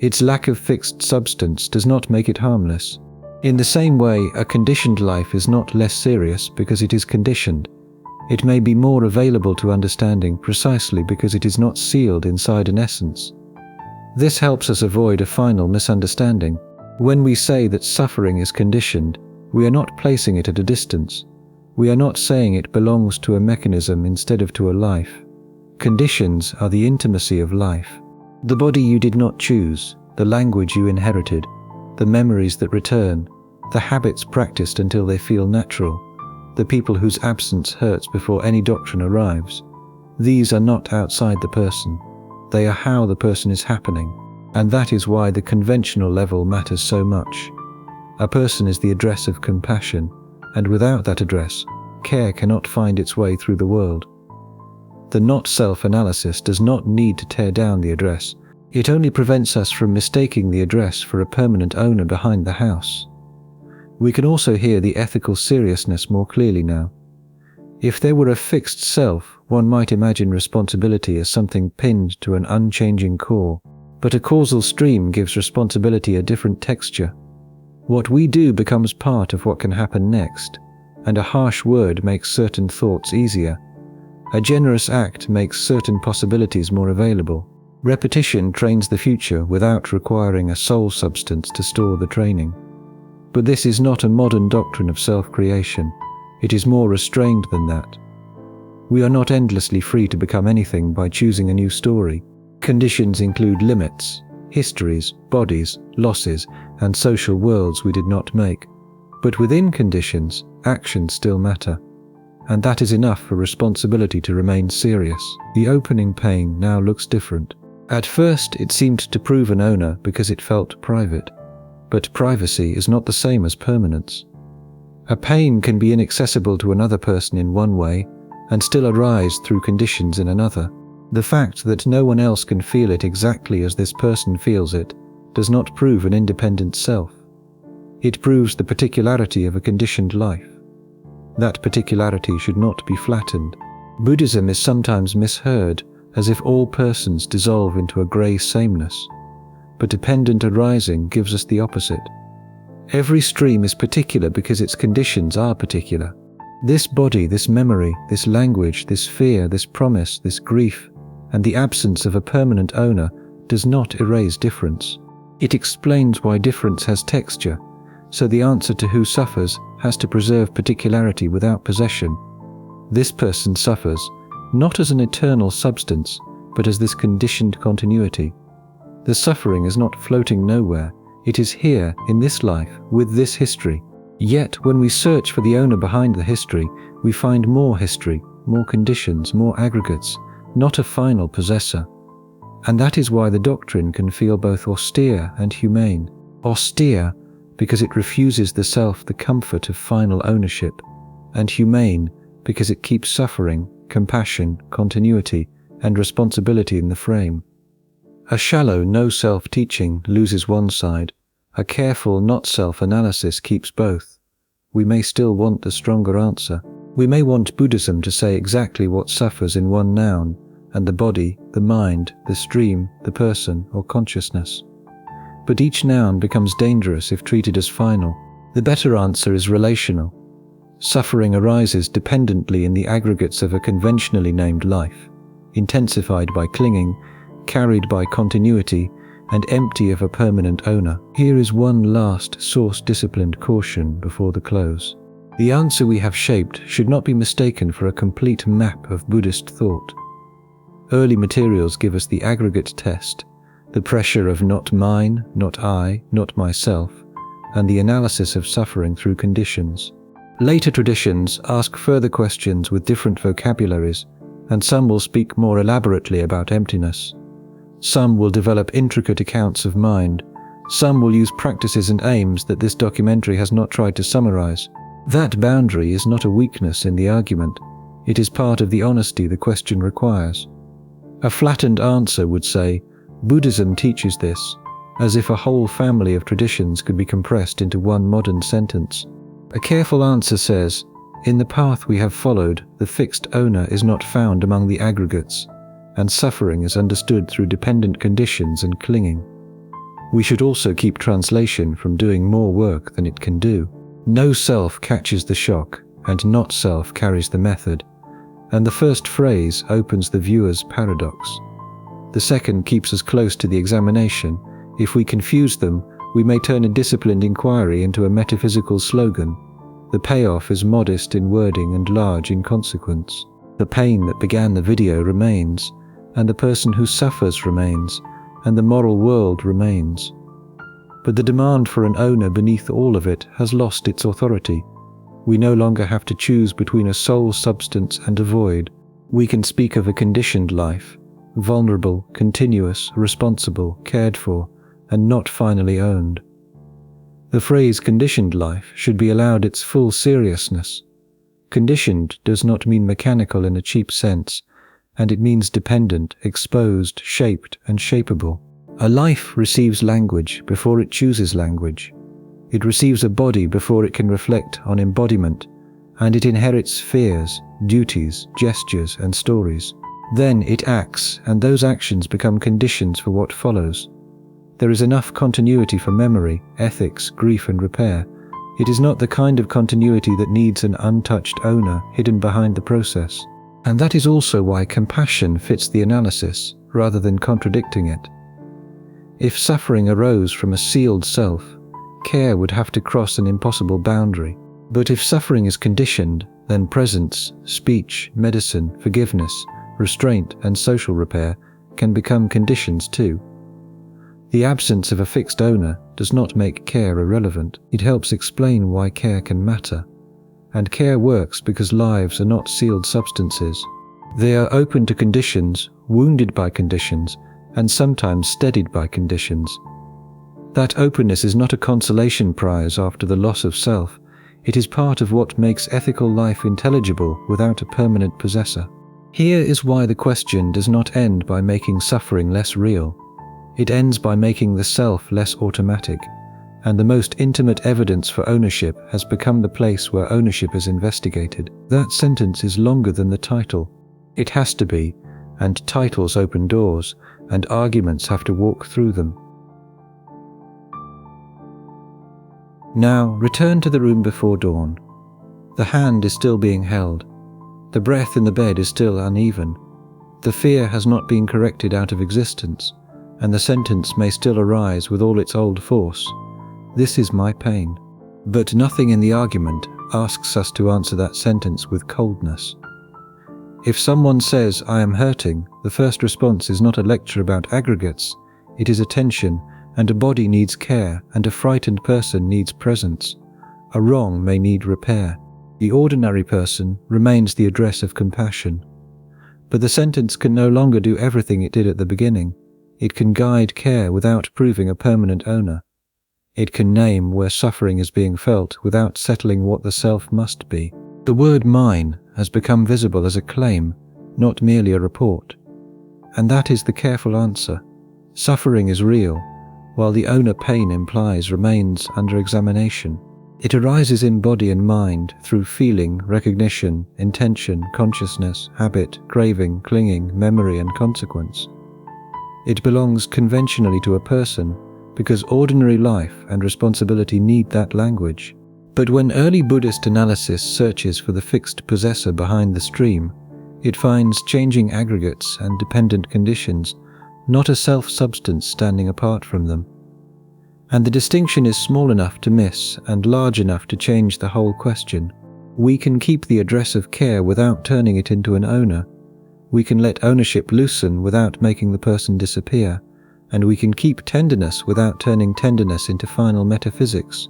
Its lack of fixed substance does not make it harmless. In the same way, a conditioned life is not less serious because it is conditioned. It may be more available to understanding precisely because it is not sealed inside an essence. This helps us avoid a final misunderstanding. When we say that suffering is conditioned, we are not placing it at a distance. We are not saying it belongs to a mechanism instead of to a life. Conditions are the intimacy of life. The body you did not choose, the language you inherited, the memories that return, the habits practiced until they feel natural, the people whose absence hurts before any doctrine arrives. These are not outside the person. They are how the person is happening, and that is why the conventional level matters so much. A person is the address of compassion, and without that address, care cannot find its way through the world. The not-self analysis does not need to tear down the address. It only prevents us from mistaking the address for a permanent owner behind the house. We can also hear the ethical seriousness more clearly now. If there were a fixed self, one might imagine responsibility as something pinned to an unchanging core, but a causal stream gives responsibility a different texture. What we do becomes part of what can happen next, and a harsh word makes certain thoughts easier. A generous act makes certain possibilities more available. Repetition trains the future without requiring a soul substance to store the training. But this is not a modern doctrine of self-creation. It is more restrained than that. We are not endlessly free to become anything by choosing a new story. Conditions include limits, histories, bodies, losses, and social worlds we did not make. But within conditions, actions still matter. And that is enough for responsibility to remain serious. The opening pain now looks different. At first, it seemed to prove an owner because it felt private. But privacy is not the same as permanence. A pain can be inaccessible to another person in one way, and still arise through conditions in another. The fact that no one else can feel it exactly as this person feels it does not prove an independent self. It proves the particularity of a conditioned life. That particularity should not be flattened. Buddhism is sometimes misheard as if all persons dissolve into a grey sameness, but dependent arising gives us the opposite. Every stream is particular because its conditions are particular. This body, this memory, this language, this fear, this promise, this grief, and the absence of a permanent owner does not erase difference. It explains why difference has texture, so the answer to who suffers has to preserve particularity without possession. This person suffers, not as an eternal substance, but as this conditioned continuity. The suffering is not floating nowhere, it is here, in this life, with this history. Yet, when we search for the owner behind the history, we find more history, more conditions, more aggregates, not a final possessor. And that is why the doctrine can feel both austere and humane. Austere, because it refuses the self the comfort of final ownership, and humane, because it keeps suffering, compassion, continuity, and responsibility in the frame. A shallow no-self teaching loses one side. A careful not-self analysis keeps both. We may still want the stronger answer. We may want Buddhism to say exactly what suffers in one noun, and the body, the mind, the stream, the person, or consciousness. But each noun becomes dangerous if treated as final. The better answer is relational. Suffering arises dependently in the aggregates of a conventionally named life, intensified by clinging, carried by continuity, and empty of a permanent owner. Here is one last source-disciplined caution before the close. The answer we have shaped should not be mistaken for a complete map of Buddhist thought. Early materials give us the aggregate test, the pressure of not mine, not I, not myself, and the analysis of suffering through conditions. Later traditions ask further questions with different vocabularies, and some will speak more elaborately about emptiness. Some will develop intricate accounts of mind. Some will use practices and aims that this documentary has not tried to summarize. That boundary is not a weakness in the argument. It is part of the honesty the question requires. A flattened answer would say, Buddhism teaches this, as if a whole family of traditions could be compressed into one modern sentence. A careful answer says, in the path we have followed, the fixed owner is not found among the aggregates, and suffering is understood through dependent conditions and clinging. We should also keep translation from doing more work than it can do. No self catches the shock, and not self carries the method, and the first phrase opens the viewer's paradox. The second keeps us close to the examination. If we confuse them, we may turn a disciplined inquiry into a metaphysical slogan. The payoff is modest in wording and large in consequence. The pain that began the video remains, and the person who suffers remains, and the moral world remains. But the demand for an owner beneath all of it has lost its authority. We no longer have to choose between a soul substance and a void. We can speak of a conditioned life, vulnerable, continuous, responsible, cared for, and not finally owned. The phrase conditioned life should be allowed its full seriousness. Conditioned does not mean mechanical in a cheap sense, and it means dependent, exposed, shaped, and shapeable. A life receives language before it chooses language. It receives a body before it can reflect on embodiment, and it inherits fears, duties, gestures, and stories. Then it acts, and those actions become conditions for what follows. There is enough continuity for memory, ethics, grief, and repair. It is not the kind of continuity that needs an untouched owner hidden behind the process. And that is also why compassion fits the analysis, rather than contradicting it. If suffering arose from a sealed self, care would have to cross an impossible boundary. But if suffering is conditioned, then presence, speech, medicine, forgiveness, restraint, and social repair can become conditions too. The absence of a fixed owner does not make care irrelevant. It helps explain why care can matter. And care works because lives are not sealed substances. They are open to conditions, wounded by conditions, and sometimes steadied by conditions. That openness is not a consolation prize after the loss of self. It is part of what makes ethical life intelligible without a permanent possessor. Here is why the question does not end by making suffering less real. It ends by making the self less automatic, and the most intimate evidence for ownership has become the place where ownership is investigated. That sentence is longer than the title. It has to be, and titles open doors, and arguments have to walk through them. Now, return to the room before dawn. The hand is still being held. The breath in the bed is still uneven. The fear has not been corrected out of existence, and the sentence may still arise with all its old force. This is my pain. But nothing in the argument asks us to answer that sentence with coldness. If someone says, "I am hurting," the first response is not a lecture about aggregates. It is attention, and a body needs care, and a frightened person needs presence. A wrong may need repair. The ordinary person remains the address of compassion. But the sentence can no longer do everything it did at the beginning. It can guide care without proving a permanent owner. It can name where suffering is being felt without settling what the self must be. The word mine has become visible as a claim, not merely a report. And that is the careful answer. Suffering is real, while the owner pain implies remains under examination. It arises in body and mind through feeling, recognition, intention, consciousness, habit, craving, clinging, memory, and consequence. It belongs conventionally to a person because ordinary life and responsibility need that language. But when early Buddhist analysis searches for the fixed possessor behind the stream, it finds changing aggregates and dependent conditions, not a self-substance standing apart from them. And the distinction is small enough to miss and large enough to change the whole question. We can keep the address of care without turning it into an owner. We can let ownership loosen without making the person disappear, and we can keep tenderness without turning tenderness into final metaphysics.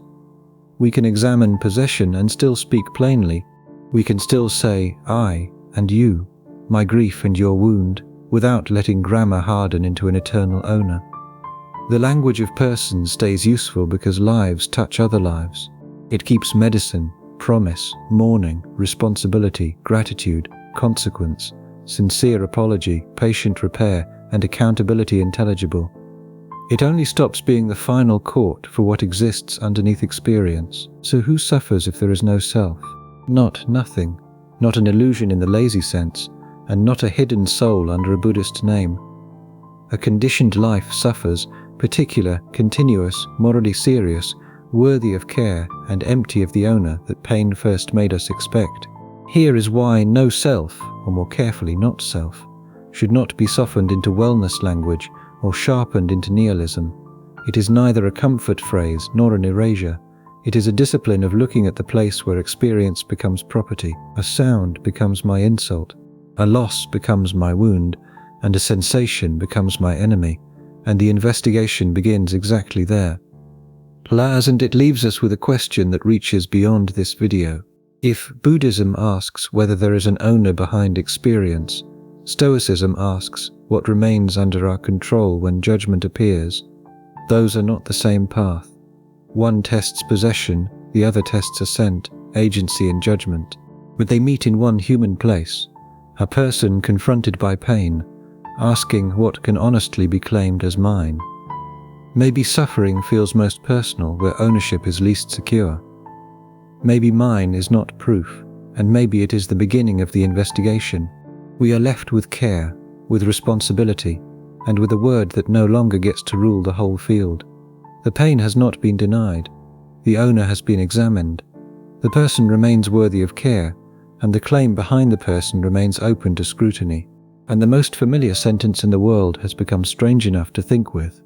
We can examine possession and still speak plainly. We can still say, "I and you, my grief and your wound," without letting grammar harden into an eternal owner. The language of persons stays useful because lives touch other lives. It keeps medicine, promise, mourning, responsibility, gratitude, consequence, sincere apology, patient repair, and accountability intelligible. It only stops being the final court for what exists underneath experience. So who suffers if there is no self? Not nothing, not an illusion in the lazy sense, and not a hidden soul under a Buddhist name. A conditioned life suffers, particular, continuous, morally serious, worthy of care, and empty of the owner that pain first made us expect. Here is why no self, or more carefully not self, should not be softened into wellness language or sharpened into nihilism. It is neither a comfort phrase nor an erasure. It is a discipline of looking at the place where experience becomes property. A sound becomes my insult, a loss becomes my wound, and a sensation becomes my enemy, and the investigation begins exactly there. And it leaves us with a question that reaches beyond this video. If Buddhism asks whether there is an owner behind experience, Stoicism asks what remains under our control when judgment appears. Those are not the same path. One tests possession, the other tests assent, agency and judgment. But they meet in one human place, a person confronted by pain, asking what can honestly be claimed as mine. Maybe suffering feels most personal where ownership is least secure. Maybe mine is not proof, and maybe it is the beginning of the investigation. We are left with care, with responsibility, and with a word that no longer gets to rule the whole field. The pain has not been denied. The owner has been examined. The person remains worthy of care, and the claim behind the person remains open to scrutiny. And the most familiar sentence in the world has become strange enough to think with.